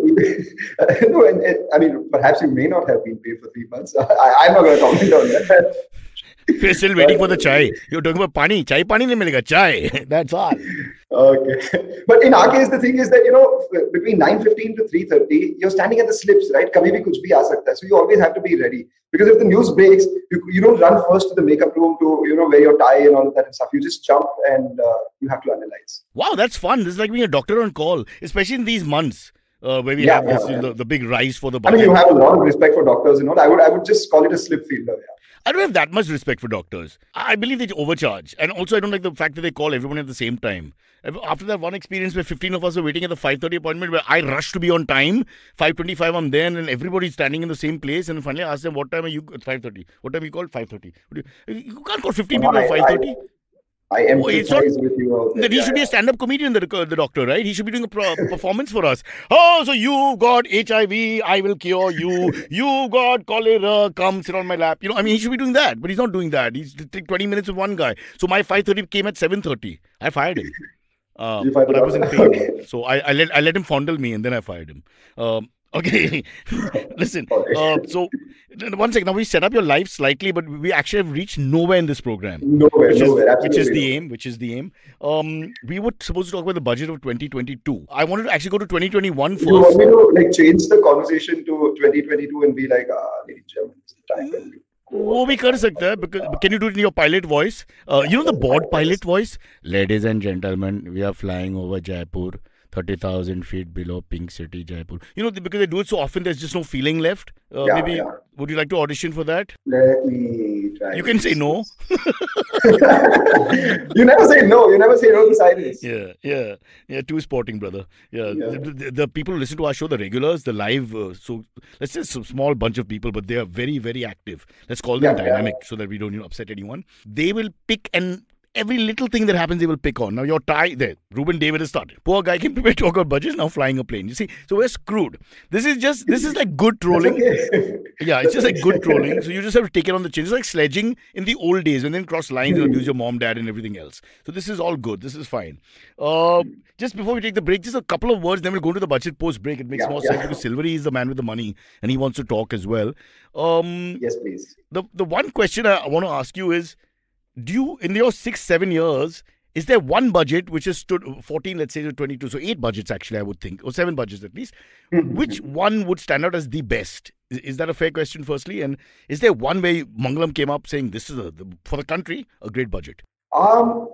perhaps you may not have been paid for 3 months. I'm not going to comment on that. We're still waiting for the chai. You're talking about pani. Chai pani nahi milega. Chai. That's all. Okay. But in our case, the thing is that, between 9:15 to 3:30, you're standing at the slips, right? Kabhi bhi kuch bhi aa sakta hai. So you always have to be ready. Because if the news breaks, you don't run first to the makeup room to, wear your tie and all of that and stuff. You just jump and you have to analyze. Wow, that's fun. This is like being a doctor on call, especially in these months. Where we have this, the big rise for the budget. You have a lot of respect for doctors and all. I would just call it a slip fielder. Yeah. I don't have that much respect for doctors. I believe they overcharge. And also, I don't like the fact that they call everyone at the same time. After that one experience where 15 of us were waiting at the 5:30 appointment, where I rushed to be on time, 5:25 I'm there, and everybody's standing in the same place. And finally I asked them, what time are you? 5:30. What time you called? 5:30. You can't call 15 people at 5:30. I empathize with you out there. He should be a stand-up comedian, the doctor, right? He should be doing a performance for us. Oh, so you got HIV, I will cure you. You got cholera, come sit on my lap. He should be doing that, but he's not doing that. He's taking 20 minutes with one guy. So my 5:30 came at 7:30. I fired him. But I was in pain. Okay. So I let him fondle me and then I fired him. Okay, listen. So, 1 second. Now we set up your life slightly, but we actually have reached nowhere in this program. Nowhere. Which is the aim. We were supposed to talk about the budget of 2022. I wanted to actually go to 2021 first. You want me to change the conversation to 2022 and be like, ladies and gentlemen, it's the time. वो भी कर सकता है, because can you do it in your pilot voice? The board pilot voice. Ladies and gentlemen, we are flying over Jaipur. 30,000 feet below Pink City, Jaipur. Because they do it so often, there's just no feeling left. Would you like to audition for that? Let me try. You can say no. You never say no. You never say no to silence. Yeah. Too sporting, brother. Yeah. The people who listen to our show, the regulars, the live, so let's say a small bunch of people, but they are very, very active. Let's call them dynamic so that we don't upset anyone. They will pick every little thing that happens, they will pick on. Now, your tie there, Ruben David has started. Poor guy came prepared to talk about budgets, now flying a plane. You see, so we're screwed. This is like good trolling. Okay. Yeah, it's just like good trolling. So you just have to take it on the chin. It's like sledging in the old days when then cross lines and abuse your mom, dad, and everything else. So this is all good. This is fine. Just before we take the break, just a couple of words, then we'll go to the budget post break. It makes more sense because Silvery is the man with the money and he wants to talk as well. Yes, please. The one question I want to ask you is, do you, in your 6-7 years, is there one budget which has stood 14, let's say, to 22, so 8 budgets actually, I would think, or 7 budgets at least. Which one would stand out as the best? Is that a fair question, firstly? And is there one where Mangalam came up saying this is, for the country, a great budget? To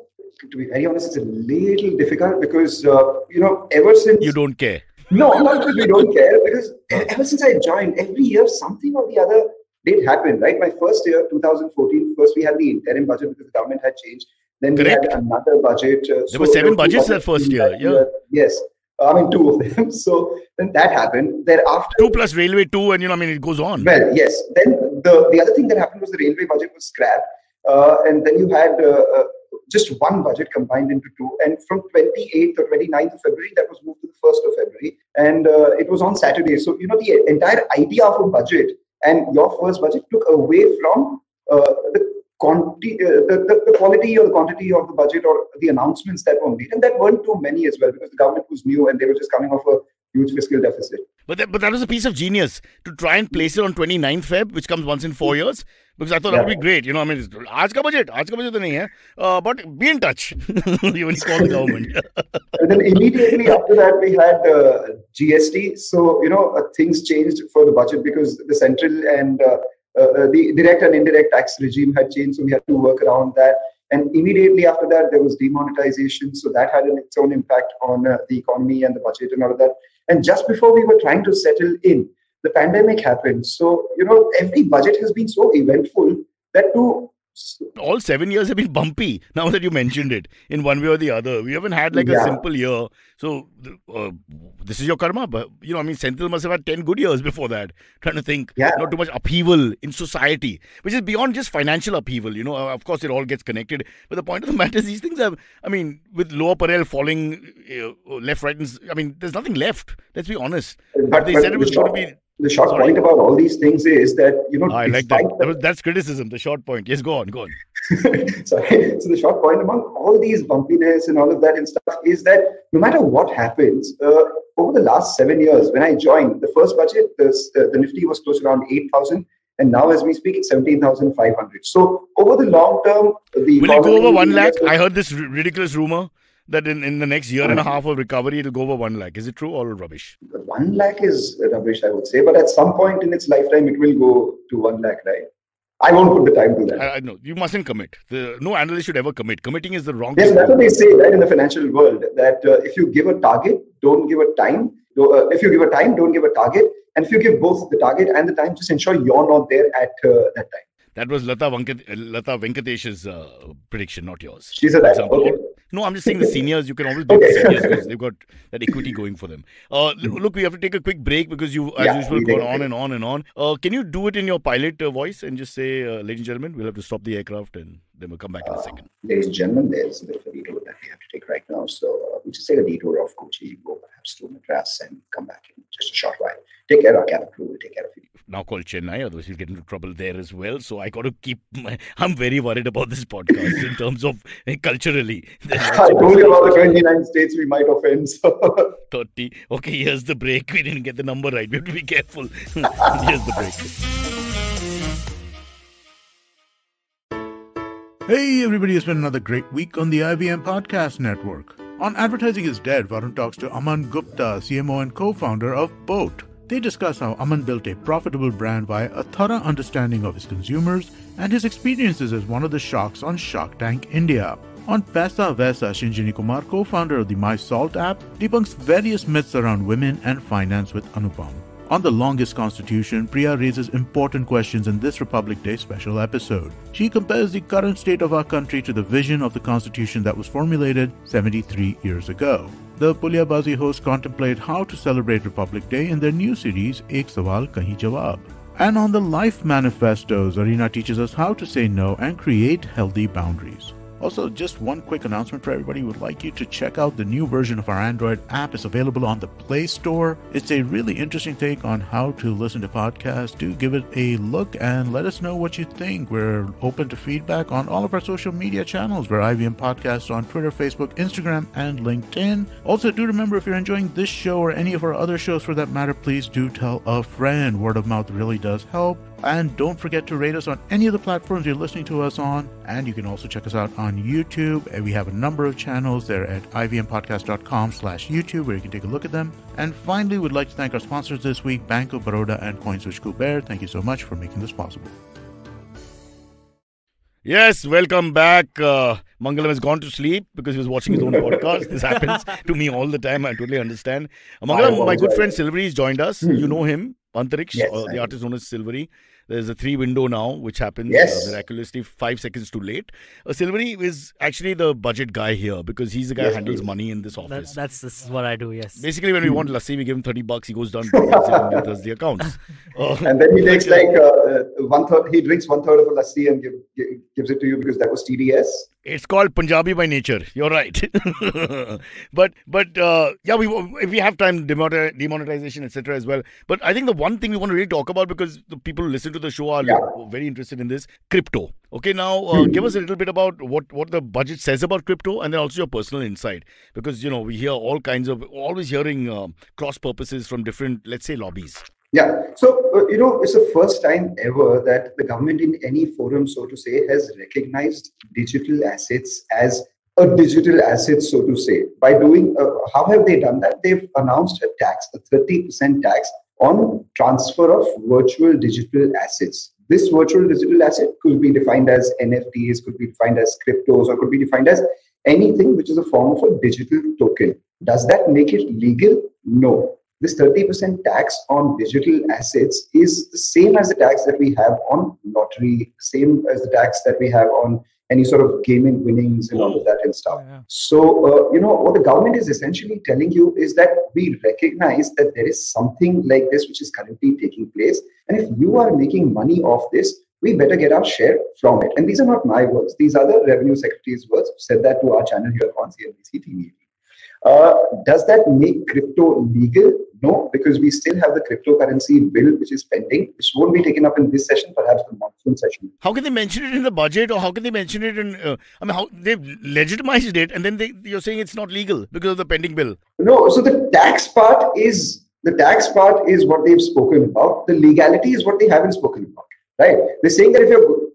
be very honest, it's a little difficult because, ever since... You don't care. No, not because we don't care, because ever since I joined, every year something or the other did happen, right? My first year, 2014, first we had the interim budget because the government had changed. Then we had another budget. There were 7 budgets that first year, Yes. 2 of them. So then that happened. Thereafter, 2 plus railway 2, and it goes on. Well, yes. Then the other thing that happened was the railway budget was scrapped. And then you had just one budget combined into 2. And from 28th or 29th of February, that was moved to the 1st of February. And it was on Saturday. So, the entire idea of a budget and your first budget took away from the quality or the quantity of the budget or the announcements that were made. And that weren't too many as well because the government was new and they were just coming off a huge fiscal deficit. But that was a piece of genius to try and place it on 29th Feb, which comes once in 4 years. Because I thought that would be great. Aaj ka budget to nahi hai. But be in touch when you call the government. And then immediately after that, we had GST. So, things changed for the budget because the central and the direct and indirect tax regime had changed. So we had to work around that. And immediately after that, there was demonetization. So that had its own impact on the economy and the budget and all of that. And just before we were trying to settle in, the pandemic happened. So, every budget has been so eventful that to All 7 years have been bumpy, now that you mentioned it, in one way or the other. We haven't had like a simple year. So, this is your karma. But, Senthil must have had 10 good years before that. Trying to think, not too much upheaval in society, which is beyond just financial upheaval. Of course, it all gets connected. But the point of the matter is, these things have, with Lower Parel falling left, right, there's nothing left. Let's be honest. But they said it was going to be... The short point about all these things is that, I like that. That's criticism, the short point. Yes, go on. Sorry. So the short point among all these bumpiness and all of that and stuff is that no matter what happens, over the last 7 years, when I joined, the first budget, the Nifty was close around 8,000. And now, as we speak, it's 17,500. So over the long term... Will it go over 1 lakh? I heard this ridiculous rumor that in the next year and a half of recovery, it'll go over 1 lakh. Is it true or rubbish? 1 lakh is rubbish, I would say. But at some point in its lifetime, it will go to 1 lakh, right? I won't put the time to that. I know. You mustn't commit. No analyst should ever commit. Committing is the wrong thing. Yes, that's what they say, right, in the financial world, that if you give a target, don't give a time. If you give a time, don't give a target. And if you give both the target and the time, just ensure you're not there at that time. That was Lata Venkatesh's prediction, not yours. She said that. Okay. No, I'm just saying the seniors, you can always beat the seniors because they've got that equity going for them. Look, we have to take a quick break because you, as usual, go on and on and on. Can you do it in your pilot voice and just say, ladies and gentlemen, we'll have to stop the aircraft and then we'll come back in a second. Ladies and gentlemen, there's a bit of a detour that we have to take right now. So we'll just take a detour of Kochi, go perhaps to Madras and come back in just a short while. Take care of our cabin crew. We'll take care of you. Now called Chennai, otherwise you'll get into trouble there as well. So I got to I'm very worried about this podcast in terms of culturally. I told you about the 29 states we might offend. So. 30. Okay, here's the break. We didn't get the number right. We have to be careful. Here's the break. Hey everybody, it's been another great week on the IVM Podcast Network. On Advertising is Dead, Varun talks to Aman Gupta, CMO and co-founder of Boat. They discuss how Aman built a profitable brand via a thorough understanding of his consumers and his experiences as one of the sharks on Shark Tank India. On Paisa Vaisa, Shinjini Kumar, co-founder of the MySalt app, debunks various myths around women and finance with Anupam. On The Longest Constitution, Priya raises important questions in this Republic Day special episode. She compares the current state of our country to the vision of the Constitution that was formulated 73 years ago. The Pulyabazi hosts contemplate how to celebrate Republic Day in their new series, Ek Sawal Kahin Jawab. And on the Life Manifesto, Zarina teaches us how to say no and create healthy boundaries. Also, just one quick announcement for everybody. We would like you to check out the new version of our Android app. It's available on the Play Store. It's a really interesting take on how to listen to podcasts. Do give it a look and let us know what you think. We're open to feedback on all of our social media channels. We're IVM Podcasts on Twitter, Facebook, Instagram, and LinkedIn. Also, do remember, if you're enjoying this show or any of our other shows for that matter, please do tell a friend. Word of mouth really does help. And don't forget to rate us on any of the platforms you're listening to us on. And you can also check us out on YouTube. And we have a number of channels there at ivmpodcast.com/YouTube where you can take a look at them. And finally, we'd like to thank our sponsors this week, Bank of Baroda and CoinSwitch Kuber. Thank you so much for making this possible. Yes, welcome back. Mangalam has gone to sleep because he was watching his own podcast. This happens to me all the time. I totally understand. Mangalam, my good friend Silvery has joined us. You know him, Antariksh, yes, the artist known as Silvery. There's a 3 window now, which happens miraculously 5 seconds too late. Silvery is actually the budget guy here because he's the guy who handles money in this office. This is what I do, yes. Basically, when we want lassi, we give him $30. He goes down and does the accounts. And then he takes like 1/3. He drinks 1/3 of a lassi and gives it to you because that was TDS. It's called Punjabi by nature. You're right. but if we have time, demonetization, etc. as well. But I think the one thing we want to really talk about, because the people who listen to the show are very interested in this, crypto. Okay, now give us a little bit about what the budget says about crypto, and then also your personal insight. Because, we hear all kinds of, always hearing cross purposes from different, let's say, lobbies. Yeah. So, it's the first time ever that the government in any forum, so to say, has recognized digital assets as a digital asset, so to say. By doing, how have they done that? They've announced a tax, a 30% tax on transfer of virtual digital assets. This virtual digital asset could be defined as NFTs, could be defined as cryptos, or could be defined as anything which is a form of a digital token. Does that make it legal? No. this 30% tax on digital assets is the same as the tax that we have on lottery, same as the tax that we have on any sort of gaming winnings and all of that and stuff. Yeah. So, what the government is essentially telling you is that we recognize that there is something like this which is currently taking place. And if you are making money off this, we better get our share from it. And these are not my words. These are the Revenue Secretary's words. Said that to our channel here on CNBC TV. Does that make crypto legal? No, because we still have the cryptocurrency bill which is pending, which won't be taken up in this session, perhaps the monsoon session. How can they mention it in the budget, or how can they mention it in? How they've legitimized it, and then you're saying it's not legal because of the pending bill? No, so the tax part is what they've spoken about. The legality is what they haven't spoken about, right? They're saying that if you're,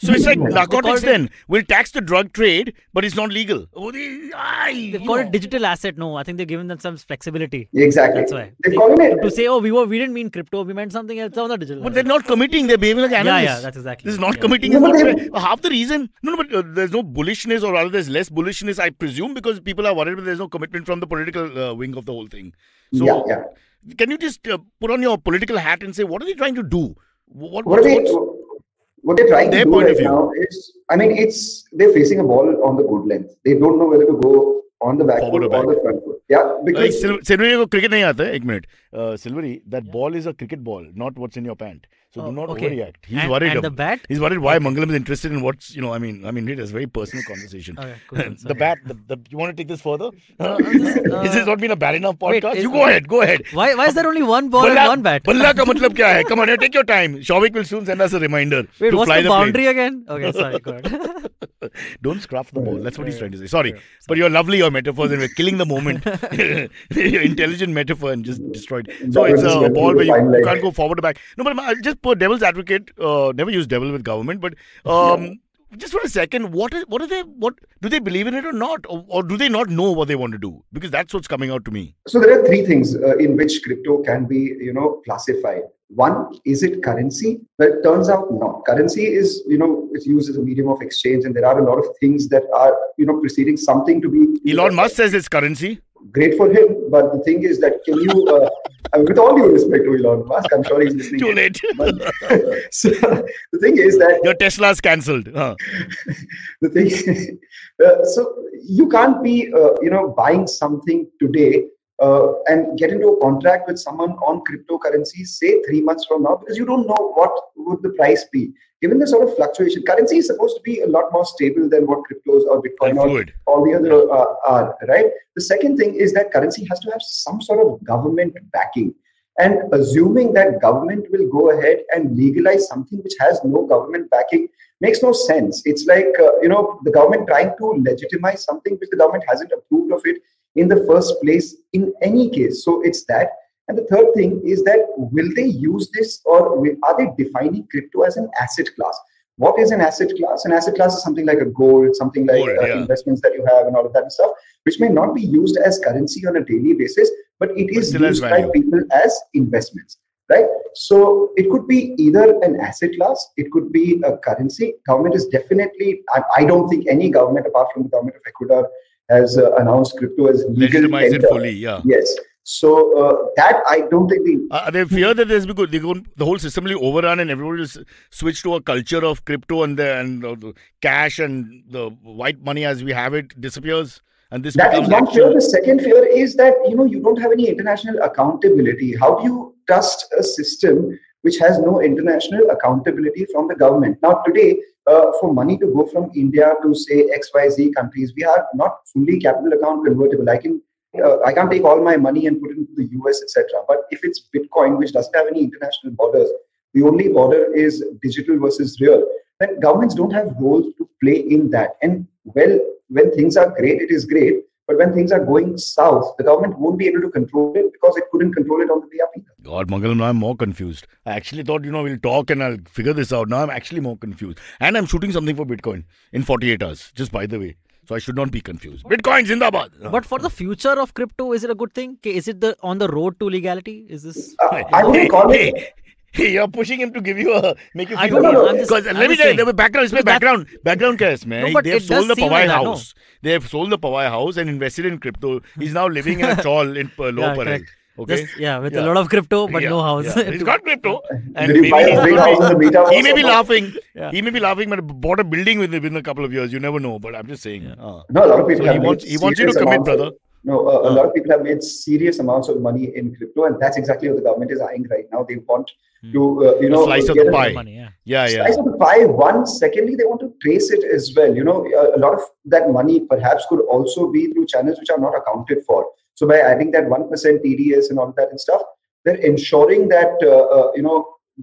so it's like narcotics then. We'll tax the drug trade, but it's not legal. They've called it digital asset. No, I think they've given them some flexibility. Exactly. That's why. They're calling it. To say, we didn't mean crypto, we meant something else on the digital. But they're not committing. They're behaving like analysts. Yeah, that's exactly. This is not committing. Half the reason. But there's no bullishness, or rather there's less bullishness, I presume, because people are worried, but there's no commitment from the political wing of the whole thing. So, can you just put on your political hat and say, what are they trying to do? What they're trying to do right now is, they're facing a ball on the good length. They don't know whether to go on the back foot or the front foot. Yeah, because Silvery को cricket नहीं आता है. एक minute. Silvery, that ball is a cricket ball, not what's in your pant. So do not overreact. He's worried. And the bat? He's worried why Mangalam is interested in what's, it is a very personal conversation. Okay, cool. The bat, you want to take this further? This has not been a bad enough podcast. You go ahead. Why is there only one ball and one bat? Balla ka matlab kya hai? Come on, take your time. Shavik will soon send us a reminder. Wait, to what's fly the boundary again? Okay, sorry, go ahead. Don't scruff the ball. That's what he's trying to say. Sorry. But you're lovely, your metaphors, and we're killing the moment. Your intelligent metaphor and just destroyed. So it's a ball where you can't go forward or back. No, but I'll just put devil's advocate. Never use devil with government, but just for a second, what do they believe in it or not, or do they not know what they want to do? Because that's what's coming out to me. So there are three things in which crypto can be, classified. One, is it currency? But it turns out not. Currency is, it's used as a medium of exchange, and there are a lot of things that are, preceding something to be. Elon Musk says it's currency. Great for him, but the thing is that can you, with all due respect to Elon Musk, I'm sure he's listening. Too late. So the thing is that your Tesla's cancelled. The thing, so you can't be, buying something today and get into a contract with someone on cryptocurrency, say 3 months from now, because you don't know what would the price be. Given the sort of fluctuation, currency is supposed to be a lot more stable than what cryptos or Bitcoin or all the other are, right? The second thing is that currency has to have some sort of government backing. And assuming that government will go ahead and legalize something which has no government backing makes no sense. It's like, the government trying to legitimize something which the government hasn't approved of it in the first place in any case. So it's that. And the third thing is that will they use this, or are they defining crypto as an asset class? What is an asset class? An asset class is something like a gold, something like investments that you have and all of that stuff, which may not be used as currency on a daily basis, but it is used by people as investments, right? So it could be either an asset class, it could be a currency. Government is definitely, I don't think any government apart from the government of Ecuador has announced crypto as legal. Legitimize it fully, yeah. Yes. So that I don't think they fear that the whole system will be overrun and everybody will switch to a culture of crypto, and the cash and the white money as we have it disappears. And this that is one fear. The second fear is that you don't have any international accountability. How do you trust a system which has no international accountability from the government? Now today, for money to go from India to say XYZ countries, we are not fully capital account convertible. I can't take all my money and put it into the US, etc. But if it's Bitcoin, which doesn't have any international borders, the only border is digital versus real, then governments don't have roles to play in that. And when things are great, it is great. But when things are going south, the government won't be able to control it because it couldn't control it on the way up either. God, Mangalam, now I'm more confused. I actually thought, we'll talk and I'll figure this out. Now I'm actually more confused. And I'm shooting something for Bitcoin in 48 hours, just by the way. So I should not be confused. Bitcoin Zindabad. But for the future of crypto, is it a good thing? Is it on the road to legality? Is this? I wouldn't call it. You're pushing him to give you make you I feel don't know. weird. Because let me tell you, the background. Background case, man. No, but They've it sold does the seem Powai like that, house. They have sold the Powai house and invested in crypto. He's now living in a chawl in Lower Parel. correct. Okay. Just, with a lot of crypto, but no house. Yeah. He's got crypto, and Did he buy a big house in the metaverse? he may be laughing. Yeah. He may be laughing, but bought a building within a couple of years. You never know. But I'm just saying. No, a lot of people So have he wants you to commit, brother. A lot of people have made serious amounts of money in crypto, and that's exactly what the government is eyeing right now. They want to, A slice of the pie. Money, Yeah. Slice of the pie. One, secondly, they want to trace it as well. A lot of that money perhaps could also be through channels which are not accounted for. So by adding that 1% TDS and all that and stuff, they're ensuring that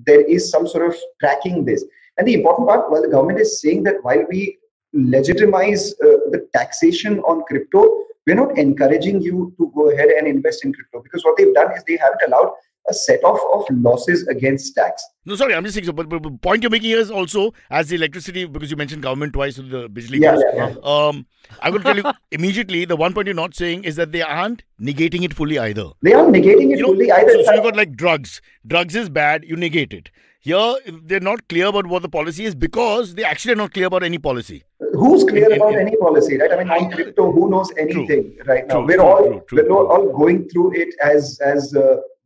there is some sort of tracking this. And the important part, while the government is saying that while we legitimize the taxation on crypto, we're not encouraging you to go ahead and invest in crypto, because what they've done is they haven't allowed a set of losses against tax. No, sorry, I'm just saying. So, but the point you're making here is also, as the electricity, because you mentioned government twice with the Bijli bills. I'm going to tell you immediately, the one point you're not saying is that they aren't negating it fully either. They aren't negating it fully either. So you got like drugs. Drugs is bad, you negate it. Here, they're not clear about what the policy is because they actually are not clear about any policy. Who's clear about any policy, right? I mean, on crypto, who knows anything right now? We're all going through it as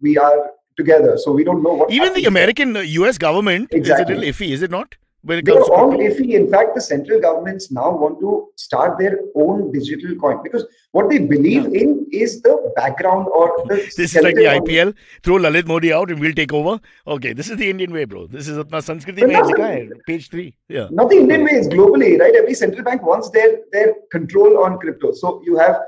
we are together, so we don't know what. Even the American US government is a little iffy, is it not? They are all iffy. In fact, the central governments now want to start their own digital coin, because what they believe in is the background or the. This is like the IPL. Throw Lalit Modi out and we'll take over. Okay, this is the Indian way, bro. This is Apna Sanskriti mein likha hai, page 3. Yeah. Not the Indian way, it's globally, right? Every central bank wants their control on crypto. So you have.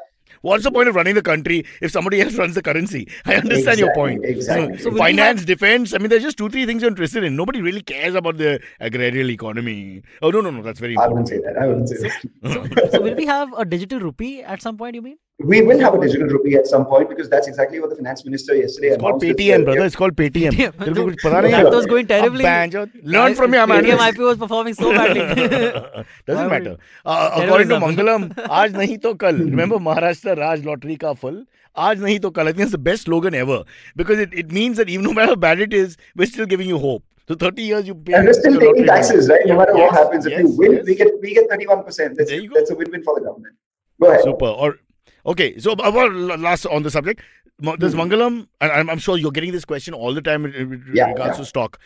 What's the point of running the country if somebody else runs the currency? I understand your point. Exactly. So finance, defense, I mean, there's just 2-3 things you're interested in. Nobody really cares about the agrarian economy. Oh, no, that's very important. I wouldn't say that. So will we have a digital rupee at some point, you mean? We will have a digital rupee at some point, because that's exactly what the finance minister yesterday announced. It's called Paytm, brother. It's called Paytm. That was going terribly. Learn from your man. Paytm IPO was performing so badly. Doesn't matter. According to Mangalam, aaj nahi to kal. Remember Maharashtra Raj Lottery ka phal? Aaj nahi to kal. I think it's the best slogan ever, because it means that even no matter how bad it is, we're still giving you hope. So 30 years you pay. And we're still taking taxes, right? No matter what happens. If you win, we get 31%. That's a win-win for the government. Go ahead. Super. Okay, so about last on the subject, there's Mangalam, and I'm sure you're getting this question all the time in regards to stock.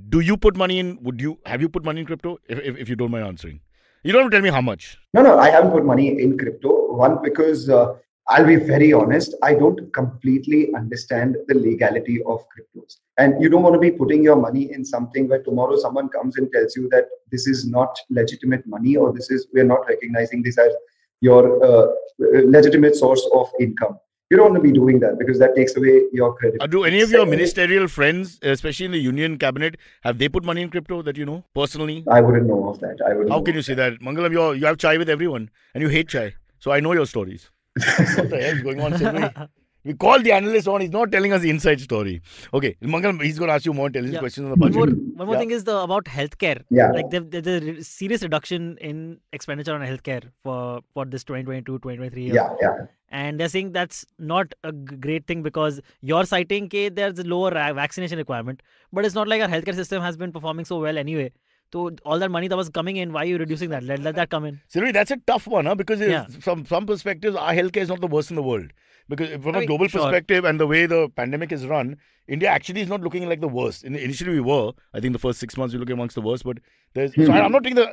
Do you put money in? Have you put money in crypto? If you don't mind answering, you don't have to tell me how much. No, I haven't put money in crypto. One, because I'll be very honest, I don't completely understand the legality of cryptos, and you don't want to be putting your money in something where tomorrow someone comes and tells you that this is not legitimate money, or we're not recognizing this as your legitimate source of income. You don't want to be doing that, because that takes away your credit. Do any of your ministerial friends, especially in the union cabinet, have they put money in crypto that you know personally? I wouldn't know of that. How can you say that? Mangalam, you have chai with everyone and you hate chai. So I know your stories. What the hell is going on, Silvi? We called the analyst on. He's not telling us the inside story. Okay, Mangalam, he's going to ask you more intelligent questions on the budget. One more thing is about healthcare. Yeah. Like there's a serious reduction in expenditure on healthcare for this 2022-2023 year. Yeah. And they're saying that's not a great thing, because you're citing there's a lower vaccination requirement, but it's not like our healthcare system has been performing so well anyway. So all that money that was coming in, why are you reducing that? Let that come in. Silvi, that's a tough one, because from some perspectives, our healthcare is not the worst in the world. Because from a global perspective and the way the pandemic is run, India actually is not looking like the worst. Initially we were. I think the first 6 months we look amongst the worst. But so I'm not taking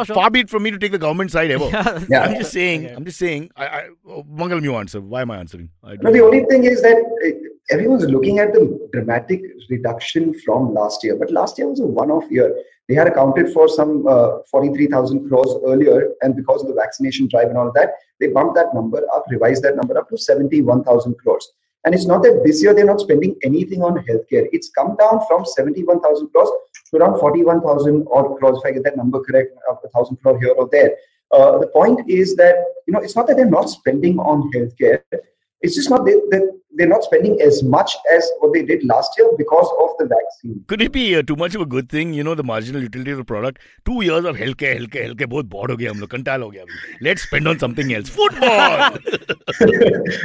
far be it from me to take the government side ever. I'm just saying. Mangalam, you answer. Why am I answering? The only thing is that everyone's looking at the dramatic reduction from last year. But last year was a one-off year. They had accounted for some 43,000 crores earlier, and because of the vaccination drive and all that, they bumped that number up, revised that number up to 71,000 crores. And it's not that this year they're not spending anything on healthcare. It's come down from 71,000 crores to around 41,000 odd crores, if I get that number correct, 1,000 crore here or there. The point is that, it's not that they're not spending on healthcare. It's just not that they're not spending as much as what they did last year because of the vaccine. Could it be too much of a good thing? The marginal utility of the product. 2 years of healthcare, both bored ho gaya hum log, kantal ho gaya. Let's spend on something else. Football!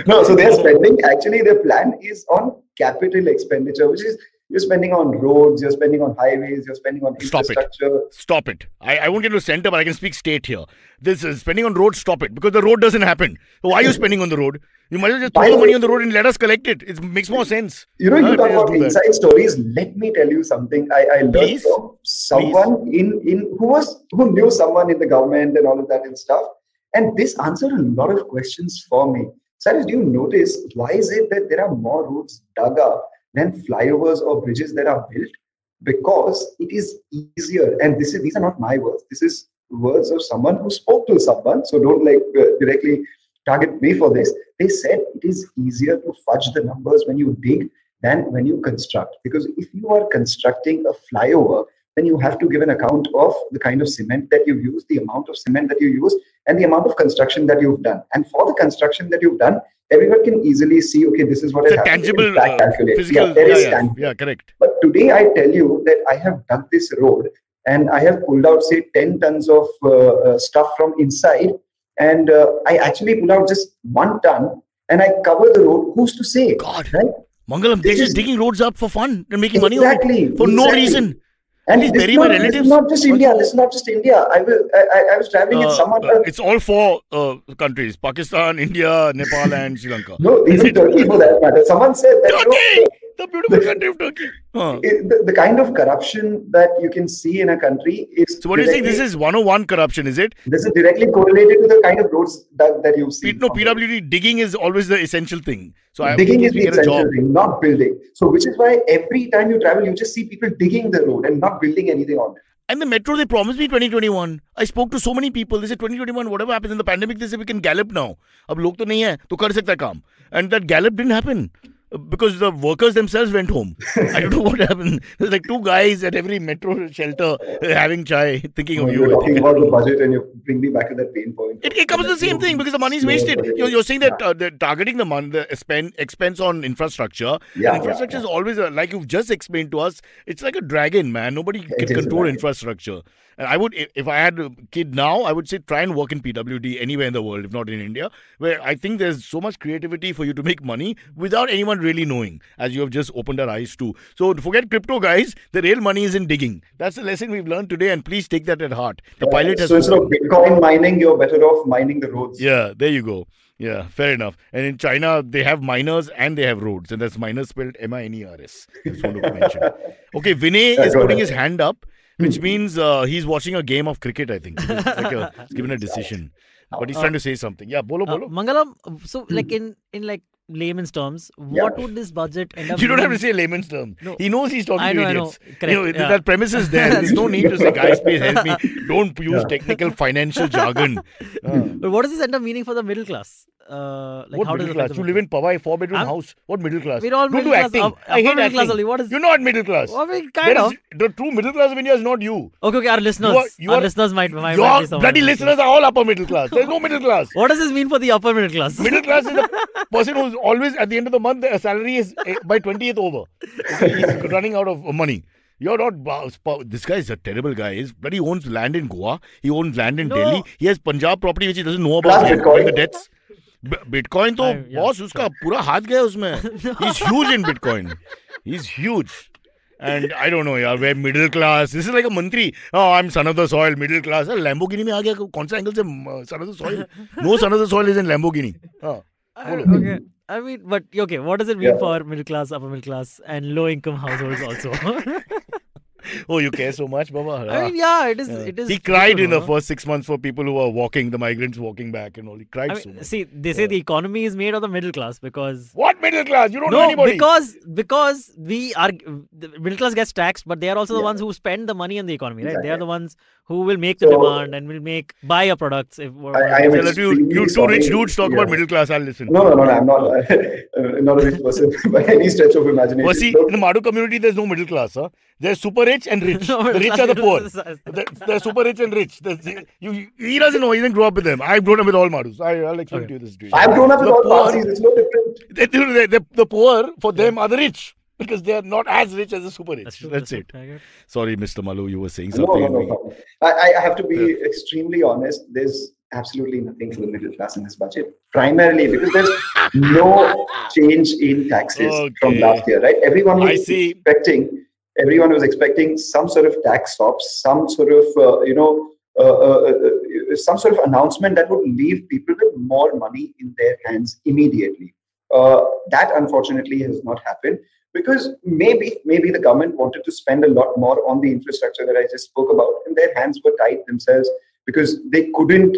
No, so they're spending. Actually, their plan is on capital expenditure, which is, You're spending on roads, you're spending on highways, you're spending on Stop infrastructure. Stop it. I won't get to center, but I can speak state here. This is spending on roads, stop it. Because the road doesn't happen. So why are you spending on the road? You might as well just throw the money on the road and let us collect it. It makes more sense. You talk about inside stories. Let me tell you something. I learned from someone who knew someone in the government and all of that and stuff. And this answered a lot of questions for me. Cyrus, do you notice why is it that there are more roads dug up than flyovers or bridges that are built? Because it is easier. And these are not my words. This is words of someone who spoke to someone. So don't directly target me for this. They said it is easier to fudge the numbers when you dig than when you construct. Because if you are constructing a flyover, then you have to give an account of the kind of cement that you use, the amount of cement that you use, and the amount of construction that you've done. And for the construction that you've done, everyone can easily see, okay, this is what it's has happened. Tangible, physical. Tangible. Yeah, correct. But today I tell you that I have dug this road and I have pulled out, say, 10 tons of stuff from inside. And I actually pull out just 1 ton and I cover the road. Who's to say? God. Right? Mangalam, they're just digging roads up for fun. They're making money on it for no reason. And this is not just India. This is not just India. I was traveling with someone. It's all 4 countries: Pakistan, India, Nepal, and Sri Lanka. No, even Turkey for that matter. Someone said that Turkey, the beautiful country of Turkey. The kind of corruption that you can see in a country is. So what do you think? This is 101 corruption, is it? This is directly correlated to the kind of roads that you see. No, PWD digging is always the essential thing. So digging is the essential thing, not building. So which is why every time you travel, you just see people digging the road and not building anything on it. And the metro, they promised me 2021. I spoke to so many people. They said 2021, whatever happens in the pandemic, they say we can gallop now. Ab log to nahi hai, to kar sakta kaam. And that gallop didn't happen. Because the workers themselves went home. I don't know what happened. There's like 2 guys at every metro shelter having chai, thinking of you. You're talking about the budget and you bring me back to that pain point. It comes to the same thing because the money is wasted. You're saying that they're targeting the money, the expense on infrastructure. Yeah, infrastructure is always, like you've just explained to us, it's like a dragon, man. Nobody can control infrastructure. And I would, if I had a kid now, I would say try and work in PWD anywhere in the world, if not in India, where I think there's so much creativity for you to make money without anyone really knowing, as you have just opened our eyes to. So forget crypto, guys. The real money is in digging. That's the lesson we've learned today, and please take that at heart. The pilot has. So instead of Bitcoin mining, you're better off mining the roads. Yeah, there you go. Yeah, fair enough. And in China, they have miners and they have roads, and that's miners spelled MINERS. Just want to mention. Okay, Vinay is putting his hand up, which means he's watching a game of cricket, I think. He's given a decision. But he's trying to say something. Yeah, bolo. Mangalam, so like in layman's terms, what would this budget end up You don't have to say layman's terms. No. He knows he's talking to idiots. Correct. That premise is there. There's no need to say, guys, please help me. Don't use technical financial jargon. But what does this end up meaning for the middle class? What middle class? You live in Powai, 4-bedroom house. What middle class? We're all middle class. I hate middle class acting. only. What is? You're not middle class. Well, I mean, kind of. The true middle class of India is not you. Okay. Our listeners, listeners might your bloody listeners are all upper middle class. There's no middle class. What does this mean for the upper middle class? Middle class is the person who's always at the end of the month, their salary is by 20th over. He's running out of money. You're not. This guy is a terrible guy. He owns land in Goa. He owns land in Delhi. He has Punjab property which he doesn't know about. Bitcoin. The debts. Bitcoin तो boss उसका पूरा हाथ गया उसमें. He's huge in Bitcoin. He's huge. And I don't know, yaar, we're middle class. This is like a mantri. Oh, I'm son of the soil, middle class. Lamborghini में आ गया. कौन सा angle से son of the soil? No son of the soil is in Lamborghini. Okay. I mean, but okay, what does it mean for middle class, upper middle class, and low income households also? Oh, you care so much, Baba? I mean, yeah, it is. He cried in the first 6 months for people who were walking, the migrants walking back and all. He cried so much. See, they say the economy is made of the middle class because... What middle class? You don't know anybody. Because we are... The middle class gets taxed, but they are also the ones who spend the money in the economy, right? Exactly. They are the ones who will make the demand and will buy your products. If you two rich dudes talk about middle class, I'll listen. No, I'm not a rich person by any stretch of imagination. Well, see, in the Madhu community, there's no middle class. Huh? There's super rich and rich. The rich are the poor. They're super rich and rich. He doesn't know. He didn't grow up with them. I've grown up with all Madhus. I'll explain to you this. I've grown up with all Parsis. It's no different. The poor, for them, are the rich. Because they are not as rich as the super rich. That's it. Sorry, Mr. Malu, you were saying something. No. I have to be extremely honest. There's absolutely nothing for the middle class in this budget. Primarily because there's no change in taxes from last year, right? Everyone was expecting some sort of tax stops, some sort of some sort of announcement that would leave people with more money in their hands immediately. That unfortunately has not happened because maybe the government wanted to spend a lot more on the infrastructure that I just spoke about, and their hands were tied themselves because they couldn't,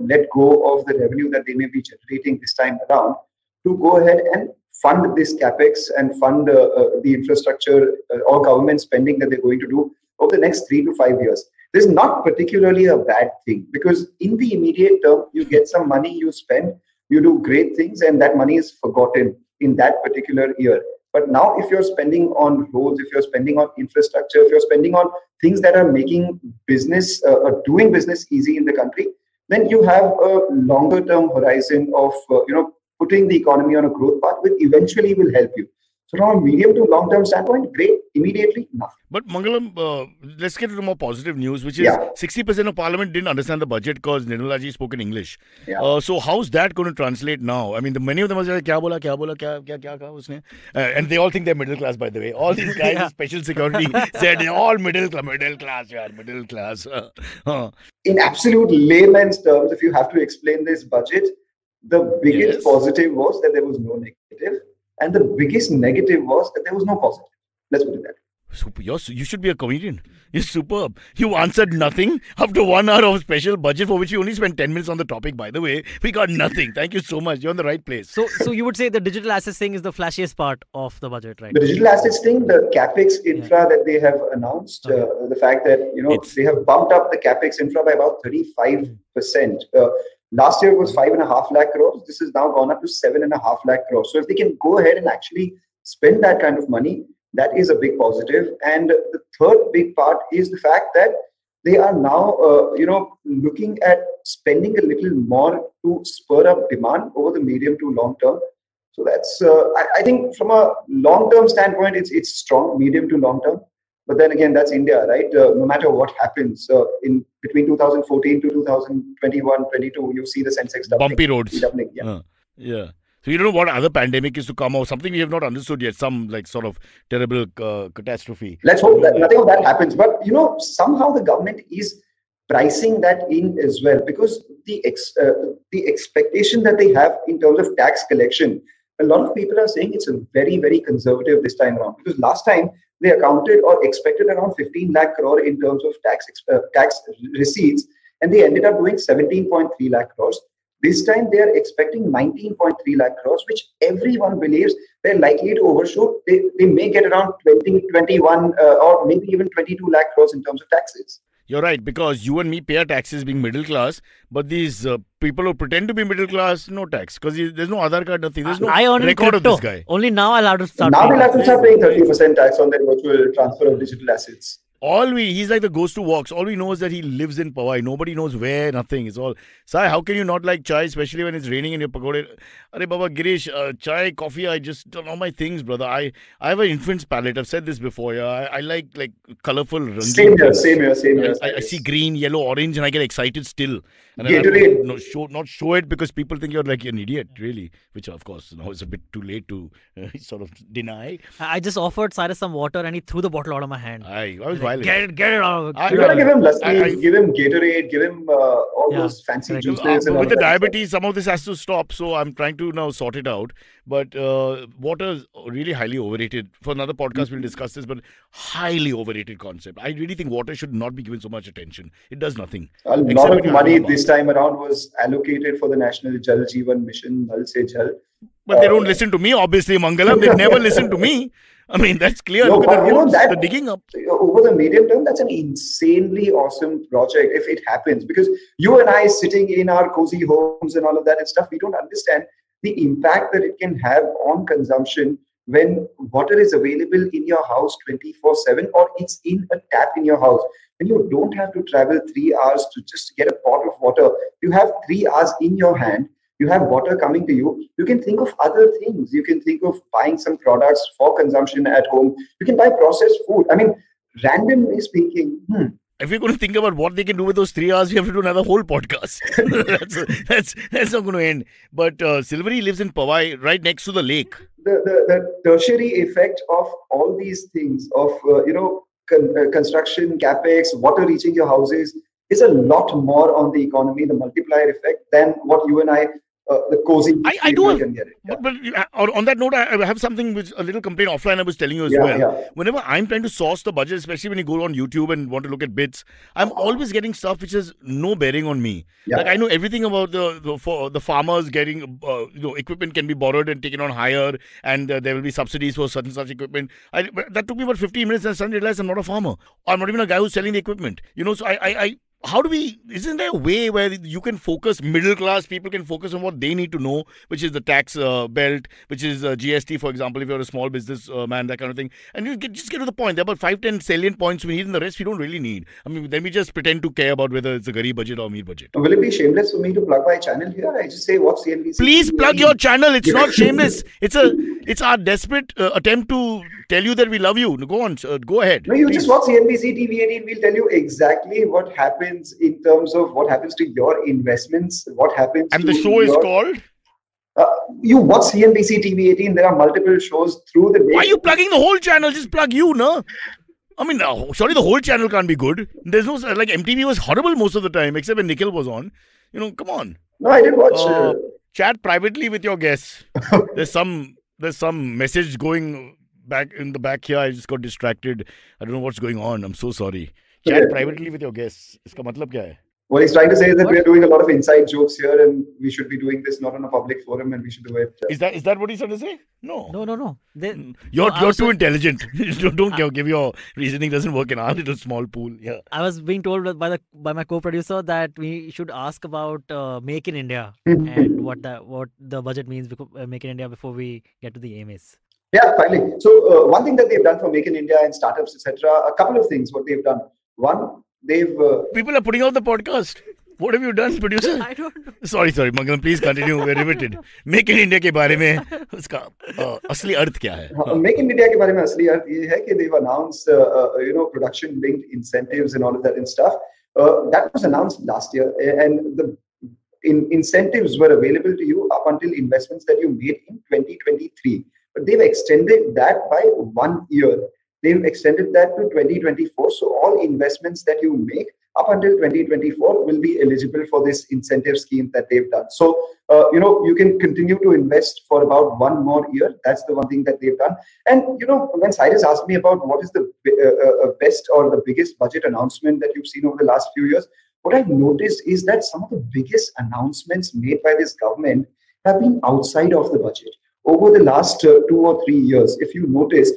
let go of the revenue that they may be generating this time around to go ahead and fund this capex and fund the infrastructure or government spending that they're going to do over the next 3 to 5 years. This is not particularly a bad thing because in the immediate term, you get some money, you spend, you do great things, and that money is forgotten in that particular year. But now if you're spending on roads, if you're spending on infrastructure, if you're spending on things that are making business, doing business easy in the country, then you have a longer term horizon of, putting the economy on a growth path, which eventually will help you. So from a medium to long term standpoint, great. Immediately, nothing. But Mangalam, let's get to the more positive news, which is 60% of Parliament didn't understand the budget because Nirmala ji spoke in English. Yeah. So how's that going to translate now? I mean, many of them are like, kya bola, usne? And they all think they're middle class, by the way. All these guys in special security said they're all middle class. In absolute layman's terms, if you have to explain this budget, the biggest positive was that there was no negative. And the biggest negative was that there was no positive. Let's put it that way. Super. You should be a comedian. You're superb. You answered nothing after 1 hour of special budget for which you only spent 10 minutes on the topic, by the way. We got nothing. Thank you so much. You're in the right place. So you would say the digital assets thing is the flashiest part of the budget, right? The digital assets thing, the CapEx infra that they have announced, the fact that, they have bumped up the CapEx infra by about 35%. Last year it was 5.5 lakh crores. This has now gone up to 7.5 lakh crores. So if they can go ahead and actually spend that kind of money, that is a big positive. And the third big part is the fact that they are now, looking at spending a little more to spur up demand over the medium to long term. So that's, I think from a long-term standpoint, it's strong, medium to long term. But then again, that's India, right? No matter what happens in between 2014 to 2021, 22, you see the Sensex doubling. Bumpy roads. Doubling, yeah. So you don't know what other pandemic is to come or something we have not understood yet. Some sort of terrible catastrophe. Let's hope that nothing of that happens. But somehow the government is pricing that in as well because the expectation that they have in terms of tax collection, a lot of people are saying it's a very, very conservative this time around because last time they accounted or expected around 15 lakh crore in terms of tax receipts, and they ended up doing 17.3 lakh crores. This time they are expecting 19.3 lakh crores, which everyone believes they're likely to overshoot. They may get around 20, 21 or maybe even 22 lakh crores in terms of taxes. You're right, because you and me pay our taxes being middle class, but these people who pretend to be middle class, no tax, because there's no Aadhaar card, nothing. There's no record of this guy. Only now I'll have to start. Now we'll have to start paying 30% tax on their virtual transfer of digital assets. He's like the ghost who walks. All we know is that he lives in Powai. Nobody knows where, nothing. It's all. Sai, how can you not like chai, especially when it's raining and you're pakode? Arey Baba Girish, chai, coffee, I just don't know my things, brother. I have an infant's palate. I've said this before. Yeah, I like colorful. Same here. I see green, yellow, orange, and I get excited still. And Gatorade. Not show it because people think you're like an idiot, really. Which of course now it's a bit too late to sort of deny. I just offered Cyrus some water and he threw the bottle out of my hand. I was violent. Get it out. You gotta give him lassi, give him Gatorade, give him all those fancy juices. With the diabetes, some of this has to stop. So I'm trying to now sort it out. But water is really highly overrated. For another podcast, we'll discuss this. But highly overrated concept. I really think water should not be given so much attention. It does nothing. A lot of money this time around was allocated for the National Jal Jeevan Mission, Nal Se Jal. But they don't listen to me, obviously, Mangalam. They never listen to me. I mean, that's clear. No, look at the roads, the digging up. Over the medium term, that's an insanely awesome project if it happens. Because you and I sitting in our cozy homes and all of that and stuff, we don't understand the impact that it can have on consumption when water is available in your house 24/7 or it's in a tap in your house. When you don't have to travel 3 hours to just get a pot of water, you have 3 hours in your hand. You have water coming to you. You can think of other things. You can think of buying some products for consumption at home. You can buy processed food. I mean, randomly speaking, if we're going to think about what they can do with those 3 hours, we have to do another whole podcast. that's not going to end. But Silvery lives in Powai, right next to the lake. The tertiary effect of all these things, of construction, capex, water reaching your houses, is a lot more on the economy, the multiplier effect, than what you and I, the cozy I do can get it. Yeah. But on that note, I have something which a little complaint offline I was telling you as well. Yeah. Whenever I'm trying to source the budget, especially when you go on YouTube and want to look at bits, I'm always getting stuff which has no bearing on me. Yeah. Like I know everything about the farmers getting equipment can be borrowed and taken on hire, and there will be subsidies for certain such equipment. That took me about 15 minutes, and I suddenly realized I'm not a farmer. I'm not even a guy who's selling the equipment. So isn't there a way where you can focus, middle class people can focus on what they need to know, which is the tax belt, which is GST, for example, if you're a small business man, that kind of thing. And you just get to the point. There are about 5-10 salient points we need, and the rest we don't really need. I mean, then we just pretend to care about whether it's a Garib budget or Amir budget. Will it be shameless for me to plug my channel here? I just say, what's CNBC? Please plug your channel. It's not shameless. It's our desperate attempt to tell you that we love you. Go on. Go ahead. No, you please. just watch CNBC TV 18. We'll tell you exactly what happens in terms of what happens to your investments, what happens. And the show is called? You watch CNBC TV 18. There are multiple shows through the day. Why are you plugging the whole channel? Just plug you, no? I mean, sorry, the whole channel can't be good. There's no, like, MTV was horrible most of the time, except when Nikhil was on. Come on. No, I didn't watch. Chat privately with your guests. There's some message going back in the back here. I just got distracted. I don't know what's going on. I'm so sorry. Chat privately with your guests. Iska matlab kya hai? What he's trying to say is that we are doing a lot of inside jokes here, and we should be doing this not on a public forum, and we should do it. Is that what he's trying to say? No. No. You're too intelligent. don't give your reasoning doesn't work in our little small pool. Yeah. I was being told by my co-producer that we should ask about Make in India and what the budget means Make in India before we get to the AMAs. Yeah, finally. So one thing that they've done for Make in India and startups, etc., a couple of things. What they've done. One, they've people are putting out the podcast. What have you done, producer? I don't know. Sorry, Mangalam, please continue. We're riveted. Make in India के बारे में उसका असली अर्थ क्या है? Make in India के बारे में असली अर्थ ये है कि they've announced production linked incentives and all of that and stuff. That was announced last year, and the incentives were available to you up until investments that you made in 2023. But they've extended that by 1 year. They've extended that to 2024. So all investments that you make up until 2024 will be eligible for this incentive scheme that they've done. So, you can continue to invest for about 1 more year. That's the one thing that they've done. And, when Cyrus asked me about what is the best or the biggest budget announcement that you've seen over the last few years, what I've noticed is that some of the biggest announcements made by this government have been outside of the budget. Over the last 2 or 3 years, if you notice,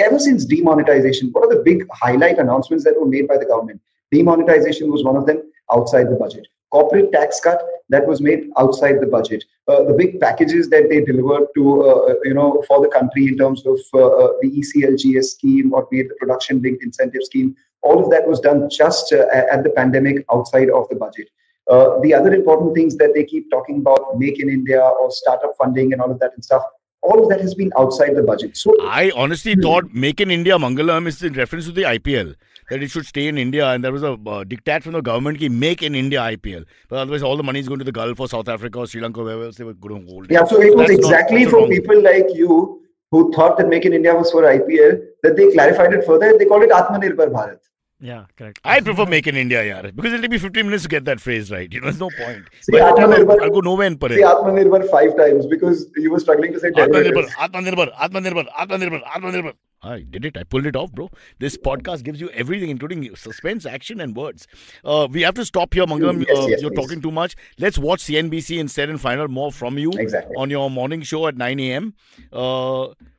ever since demonetization, what are the big highlight announcements that were made by the government? Demonetization was one of them, outside the budget. Corporate tax cut, that was made outside the budget. The big packages that they delivered to, for the country in terms of the ECLGS scheme, or be it the production-linked incentive scheme, all of that was done just at the pandemic, outside of the budget. The other important things that they keep talking about, Make in India or startup funding and all of that and stuff, all of that has been outside the budget. So I honestly thought Make in India Mangalam is in reference to the IPL, that it should stay in India, and there was a diktat from the government ki Make in India IPL. But otherwise all the money is going to the Gulf or South Africa or Sri Lanka, wherever else they were going to hold it. Yeah, so it was exactly for people like you who thought that Make in India was for IPL, that they clarified it further and they called it Atmanirbhar Bharat. Yeah, correct. I prefer Make in India, yaar, because it'll take me 15 minutes to get that phrase right. There's no point. See, I'll go nowhere in Parel. Say Atmanirbhar 5 times because you were struggling to say Atmanirbhar. I did it. I pulled it off, bro. This podcast gives you everything, including suspense, action, and words. We have to stop here, Mangalam. Yes, you're talking too much. Let's watch CNBC instead and find out more from you on your morning show at 9 a.m.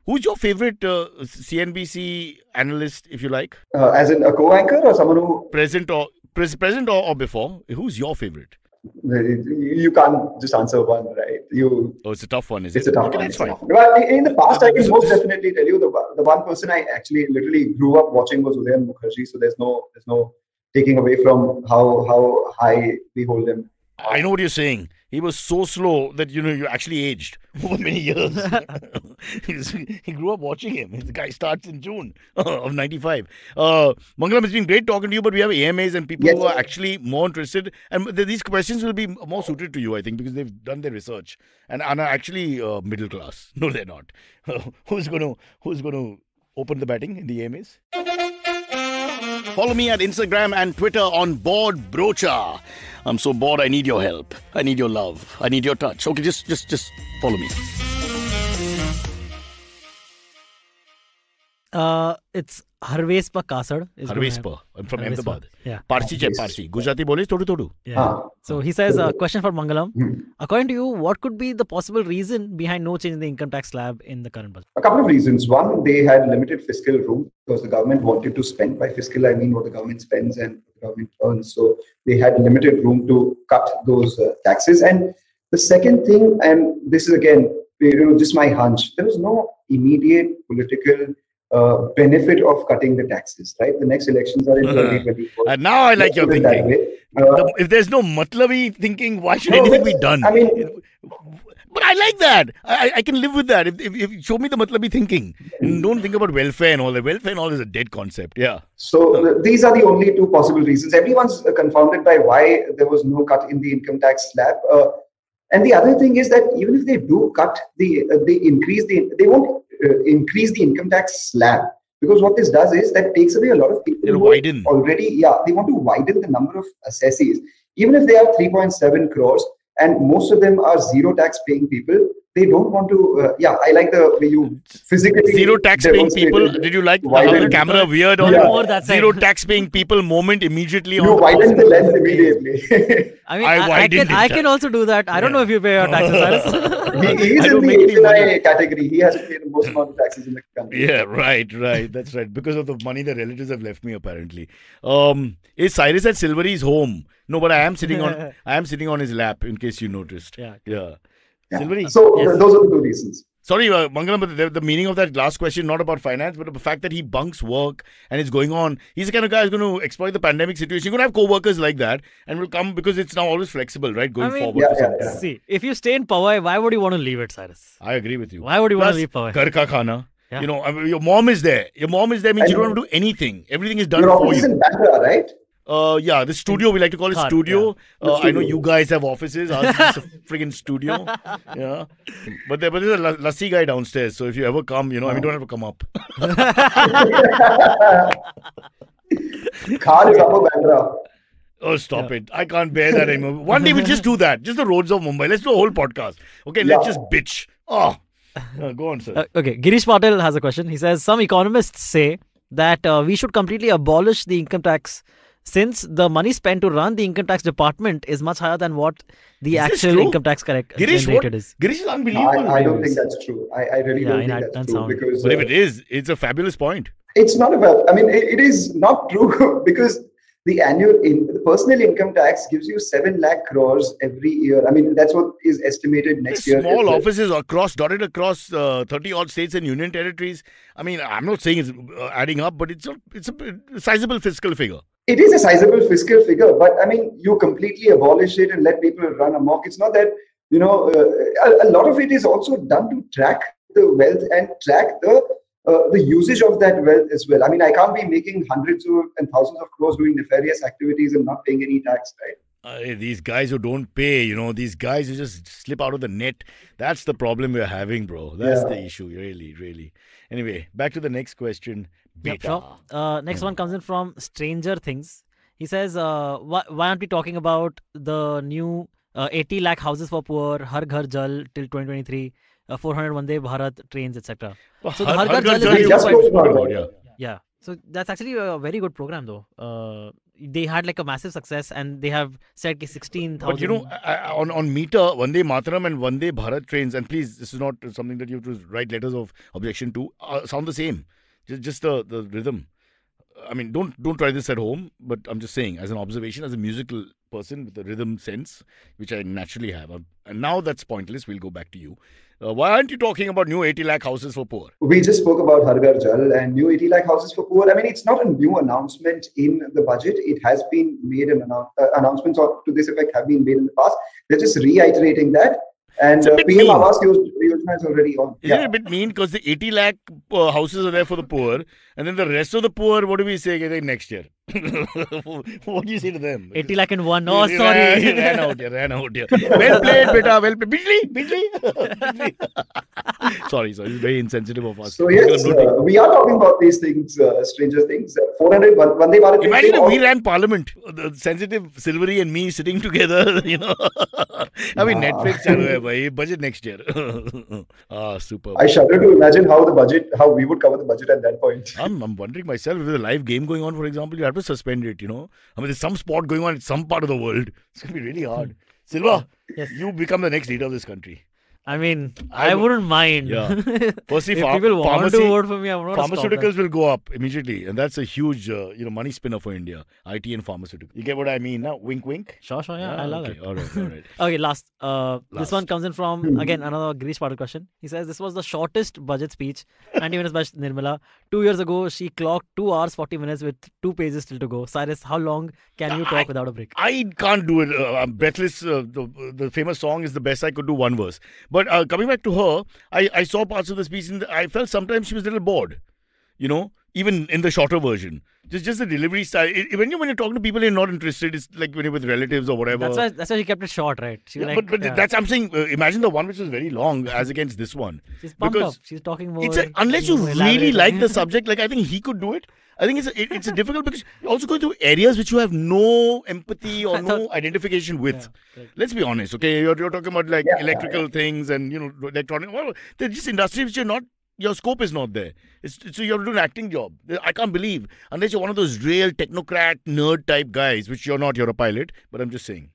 Who's your favorite CNBC analyst, if you like? As in a co-anchor or someone who... Present or before? Who's your favorite? You can't just answer one, right? It's a tough one, It's a tough one. That's fine. But in the past, I can most definitely tell you the one person I actually literally grew up watching was Udayan Mukherjee. So there's no taking away from how high we hold him. I know what you're saying. He was so slow that, you actually aged over many years. He grew up watching him. The guy starts in June of 95. Mangalam, it's been great talking to you, but we have AMAs and people who are actually more interested. And these questions will be more suited to you, I think, because they've done their research and are actually middle class. No, they're not. Who's going to open the batting in the AMAs? Follow me at Instagram and Twitter on Bored Brocha. I'm so bored, I need your help. I need your love. I need your touch. Okay, just follow me. It's Harvespa Kasad. Harvespa. I'm from Ahmedabad. Yeah. Parsi chai, Parsi. Gujarati bolis thodu. Yeah. So he says, question for Mangalam. According to you, what could be the possible reason behind no change in the income tax slab in the current budget? A couple of reasons. One, they had limited fiscal room because the government wanted to spend. By fiscal, I mean what the government spends and the government earns. So they had limited room to cut those taxes. And the second thing, and this is again, just my hunch, there was no immediate political benefit of cutting the taxes, right? The next elections are in 2024. And now I like your thinking. If there's no matlabi thinking, why should anything be done? I mean, but I like that. I can live with that. If show me the matlabi thinking. Don't think about welfare and all that. Welfare and all is a dead concept. Yeah. So these are the only two possible reasons. Everyone's confounded by why there was no cut in the income tax slab. And the other thing is that even if they do cut they won't increase the income tax slab, because what this does is that takes away a lot of people who already, they want to widen the number of assessees. Even if they have 3.7 crores and most of them are zero tax paying people, they don't want to, I like the way you physically... Zero tax paying people, did you like how the camera weird on zero tax paying people moment immediately on... You widen the lens immediately. I mean, I can also do that. I don't know if you pay your taxes. He is in the HNI category. He has to pay the most amount of taxes in the country. Yeah, right. That's right. Because of the money the relatives have left me, apparently. Is Cyrus at Silvery's home? No, but I am sitting on his lap, in case you noticed. Yeah. Silvery. So those are the two reasons. Sorry, Mangalam, but the meaning of that last question, not about finance, but the fact that he bunks work and it's going on. He's the kind of guy who's going to exploit the pandemic situation. You're going to have co-workers like that and will come because it's now always flexible, right? Going forward. See, if you stay in Powai, why would you want to leave it, Cyrus? I agree with you. Why would you want to leave Powai? Ghar ka khana. Yeah. Your mom is there. Your mom is there means you don't have to do anything. Everything is done for you. Your office is in Bandra, right? The studio, we like to call it studio. I know you guys have offices. Ours is just a friggin' studio. Yeah. But there's a lassi guy downstairs. So if you ever come, you don't have to come up. Khan is upper Bandra. Oh, stop it. I can't bear that anymore. One day we'll just do that. Just the roads of Mumbai. Let's do a whole podcast. Okay, let's just bitch. Go on, sir. Okay, Girish Patel has a question. He says, some economists say that we should completely abolish the income tax, since the money spent to run the income tax department is much higher than what the actual income tax generated is. Girish is unbelievable. I don't think that's true. I really don't think that's true. Because, but if it is, it's a fabulous point. It's not about, it is not true because the personal income tax gives you 7 lakh crores every year. That's what is estimated next year. Small offices dotted across 30 odd states and union territories. I'm not saying it's adding up, but it's a sizable fiscal figure. It is a sizable fiscal figure, but you completely abolish it and let people run amok. It's not that, a lot of it is also done to track the wealth and track the usage of that wealth as well. I can't be making hundreds and thousands of crores doing nefarious activities and not paying any tax, right? These guys who don't pay, these guys who just slip out of the net. That's the problem we're having, bro. That's the issue, really, really. Anyway, back to the next question. Next one comes in from Stranger Things. He says, why aren't we talking about the new 80 lakh houses for poor, Har Ghar Jal till 2023, 400 Vande Bharat trains, etc. So the Har Ghar Jal is yeah. So that's actually a very good program, though. They had like a massive success, and they have said 16,000. But on meter, Vande Mataram and Vande Bharat trains, and please, this is not something that you have to write letters of objection to, sound the same. Just the rhythm. Don't try this at home, but I'm just saying, as an observation, as a musical person with a rhythm sense, which I naturally have. And now that's pointless. We'll go back to you. Why aren't you talking about new 80 lakh houses for poor? We just spoke about Har Ghar Jal and new 80 lakh houses for poor. I mean, it's not a new announcement in the budget. It has been made announcements to this effect have been made in the past. They're just reiterating that. And PM Awas Yojana is already on. Isn't it a bit mean? Because the 80 lakh houses are there for the poor, and then the rest of the poor, what do we say next year? What do you say to them? 80 lakh in one. Oh, sorry. Ran out here. Well played, beta. Well played. Bijli. Sorry. It's very insensitive of us. So yes, we are talking about these things, stranger things. 400 Vande Bharat. Imagine if we ran Parliament, the sensitive Silvery and me sitting together, I mean, Netflix chalo hai bhai, budget next year. Super. I shudder to imagine how we would cover the budget at that point. I'm wondering myself, if there's a live game going on, for example, you have to suspend it, I mean, there's some sport going on in some part of the world. It's going to be really hard. Silva, Yes. you become the next leader of this country. I mean, I wouldn't mind. Yeah. Firstly, if people want to vote for me, I'm not pharmaceuticals will go up immediately, and that's a huge, money spinner for India. IT and pharmaceuticals. You get what I mean now? Wink, wink. Sure, yeah, I love it. All right. Okay, last. This one comes in from, again, another Girish Patil question. He says, this was the shortest budget speech, 90 minutes by Nirmala. 2 years ago, she clocked 2 hours, 40 minutes with 2 pages still to go. Cyrus, how long can you talk without a break? I can't do it. I'm breathless. The famous song is the best I could do one verse. But coming back to her, I saw parts of the speech and I felt sometimes she was a little bored, even in the shorter version. Just the delivery style. When you're talking to people and you're not interested, it's like when you're with relatives or whatever. That's why she kept it short, right? She was but that's, I'm saying, imagine the one which was very long as against this one. She's pumped up. She's talking more. Unless you really like the subject, like I think he could do it. I think it's a difficult because you're also going through areas which you have no empathy or no identification with. Yeah, let's be honest, okay? You're talking about like electrical things and electronic. Well, they're just industries which your scope is not there. So you have to do an acting job. I can't believe unless you're one of those real technocrat nerd type guys, which you're not. You're a pilot, but I'm just saying.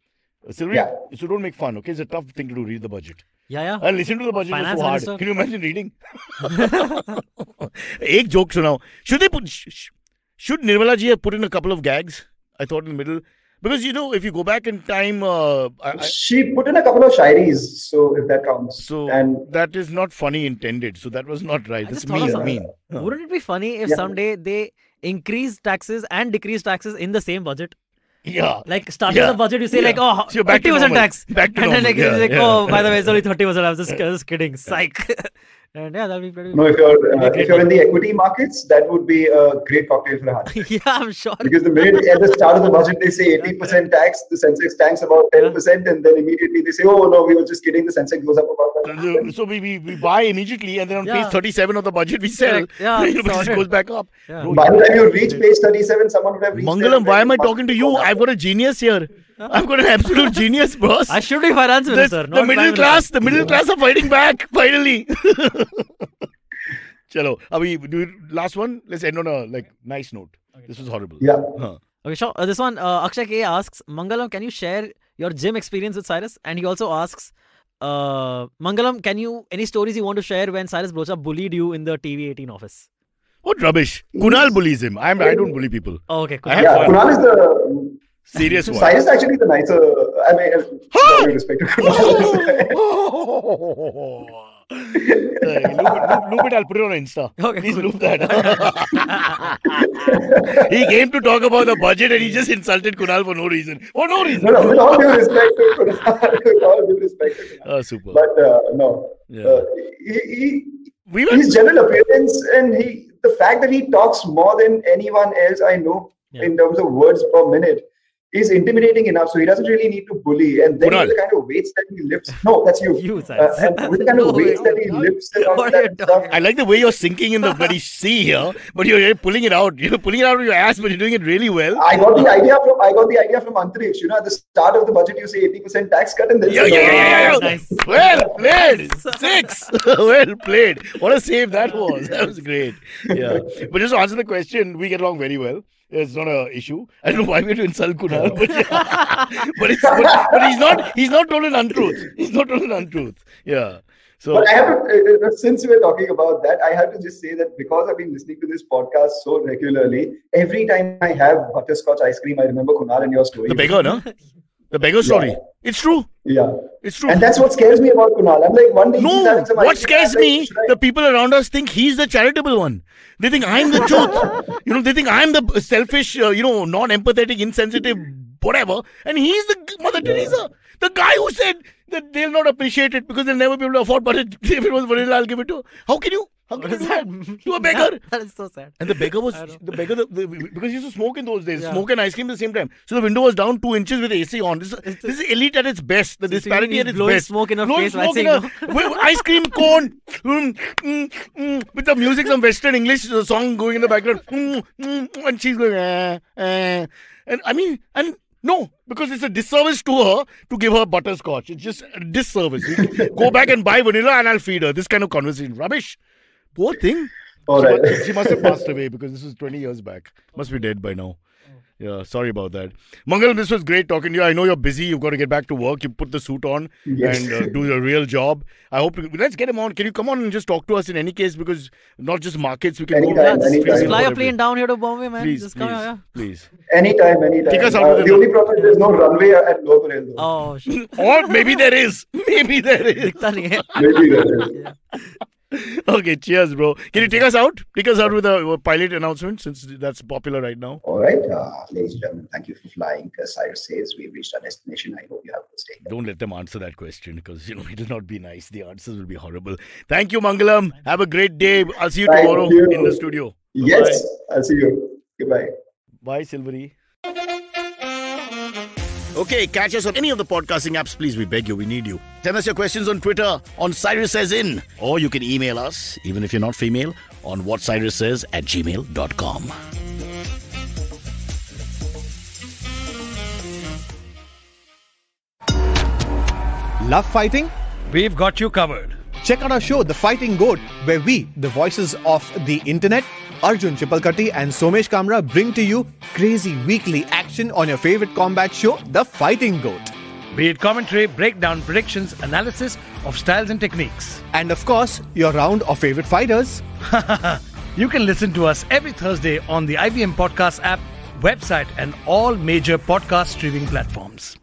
Silvery, so don't make fun, okay? It's a tough thing to do. Read the budget. Yeah. And listen to the budget. Finance so hard. minister. Can you imagine reading? Ek joke sunao. Should Nirmala ji have put in a couple of gags? I thought in the middle. Because, if you go back in time... she put in a couple of shairis, so if that counts. So, and that is not funny intended. So, that was not right. That's mean. Wouldn't it be funny if someday they increase taxes and decrease taxes in the same budget? Yeah. Like, starting the budget, you say like, oh, so 50% tax. Back to and normal. then like, oh, by the way, it's only 30%. I was just kidding. Psych. And that'll be pretty... No, if you're in the equity markets, that would be a great cocktail for a heart. Yeah, I'm sure. Because the minute at the start of the budget, they say 80% tax, the Sensex tanks about 10%, and then immediately they say, oh, no, we were just kidding, the Sensex goes up about 10%. So we buy immediately, and then on page 37 of the budget, we sell. It just goes back up. Yeah. By the time you reach page 37, someone would have reached... Mangalam, why am I talking to you? I've got a genius here. I've got an absolute genius, boss. I should be finance minister. The middle class are fighting back, finally. Chalo, we do last one. Let's end on a nice note. Okay. This was horrible. Yeah. Okay, sure. This one, Akshay K asks, Mangalam, can you share your gym experience with Cyrus? And he also asks, Mangalam, any stories you want to share when Cyrus Brocha bullied you in the TV18 office? What rubbish! Kunal bullies him. I don't bully people. Oh, okay. Kunal is the serious one. Cyrus is actually the nicer. I mean, all due respect to Kunal. Loop it, I'll put it on Insta. Okay, please loop that. He came to talk about the budget and he just insulted Kunal for no reason. For no reason. No, with all due respect to Kunal. Super. But no. Yeah. His general appearance and the fact that he talks more than anyone else I know in terms of words per minute is intimidating enough, so he doesn't really need to bully. And then with the kind of weights that he lifts. No, that's you. And with the kind of weights that he lifts and all that stuff. I like the way you're sinking in the bloody sea here, but you're pulling it out. You're pulling it out of your ass, but you're doing it really well. I got the idea from Antariksh. At the start of the budget, you say 80% tax cut, and then Nice. Well played. 6. Well played. What a save that was. That was great. Yeah. But just to answer the question, we get along very well. It's not an issue. I don't know why we have to insult Kunal, but he's not told an untruth. He's not told an untruth. Yeah. So, but I have to, since we're talking about that, I have to just say that because I've been listening to this podcast so regularly, every time I have butterscotch ice cream, I remember Kunal and your story. The beggar, no? The beggar story. Yeah. It's true. Yeah. It's true. And that's what scares me about Kunal. I'm like, one day he's having some what idea, scares I'm like, me, should I- the people around us think he's the charitable one. They think I'm the truth. They think I'm the selfish, non-empathetic, insensitive, whatever. And he's the Mother Teresa. The guy who said that they'll not appreciate it because they'll never be able to afford, but if it was vanilla, I'll give it to her. How can you do that? To a beggar. That is so sad. And the beggar was, because he used to smoke in those days, Yeah. smoke and ice cream at the same time. So the window was down 2 inches with AC on. This is elite at its best. The disparity at its blowing best. smoke in her Blowing face while smoke in saying her- with ice cream cone. With the music, some Western English song going in the background. And she's going, And I mean, no, because it's a disservice to her to give her butterscotch. It's just a disservice. Go back and buy vanilla and I'll feed her. This kind of conversation. Rubbish. Poor thing. All right. She must have passed away because this is 20 years back. Must be dead by now. Yeah, sorry about that. Mangalam, this was great talking to you. I know you're busy. You've got to get back to work. You put the suit on Yes. and do your real job. I hope let's get him on. Can you come on and just talk to us in any case? Because not just markets. We can Anytime, go. anytime. Just fly a Whatever. plane down here to Bombay, man. Please, Just come please, here. Yeah. please. Anytime. Take us out with The only problem is there's no runway at Lower Parel though. Oh, shit. Or maybe there is. Maybe there is. Dikhta nahi hai. Maybe there is. Okay, cheers, bro. Can you take us out? Take us out with a pilot announcement since that's popular right now. All right. Ladies and gentlemen, thank you for flying. As Cyrus says, we've reached our destination. I hope you have a good stay. Don't let them answer that question because, it'll not be nice. The answers will be horrible. Thank you, Mangalam. Have a great day. I'll see you Thank tomorrow you. in the studio. Yes. I'll see you. Goodbye. Bye, Silvery. Okay, catch us on any of the podcasting apps. Please, we beg you, we need you. Send us your questions on Twitter on Cyrus Says In. Or you can email us, even if you're not female, on whatcyrussays@gmail.com. Love fighting? We've got you covered. Check out our show, The Fighting Goat, where we, the voices of the internet, Arjun Chipalkatti and Somesh Kamra, bring to you crazy weekly action on your favorite combat show, The Fighting Goat. Be it commentary, breakdown, predictions, analysis of styles and techniques. And of course, your round of favorite fighters. You can listen to us every Thursday on the IVM Podcast app, website, and all major podcast streaming platforms.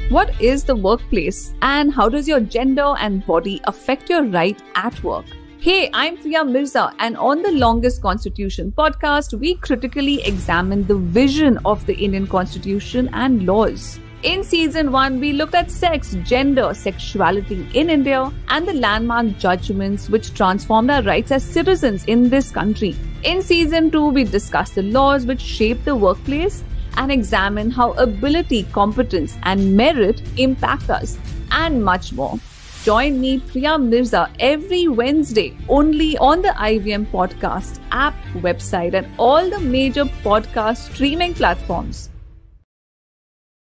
What is the workplace and how does your gender and body affect your right at work? Hey, I'm Priya Mirza, and on the Longest Constitution podcast, we critically examine the vision of the Indian Constitution and laws. In season 1, we looked at sex, gender, sexuality in India, and the landmark judgments which transformed our rights as citizens in this country. In season 2, we discussed the laws which shape the workplace and examine how ability, competence, and merit impact us, and much more. Join me, Priya Mirza, every Wednesday only on the IVM Podcast app, website, and all the major podcast streaming platforms.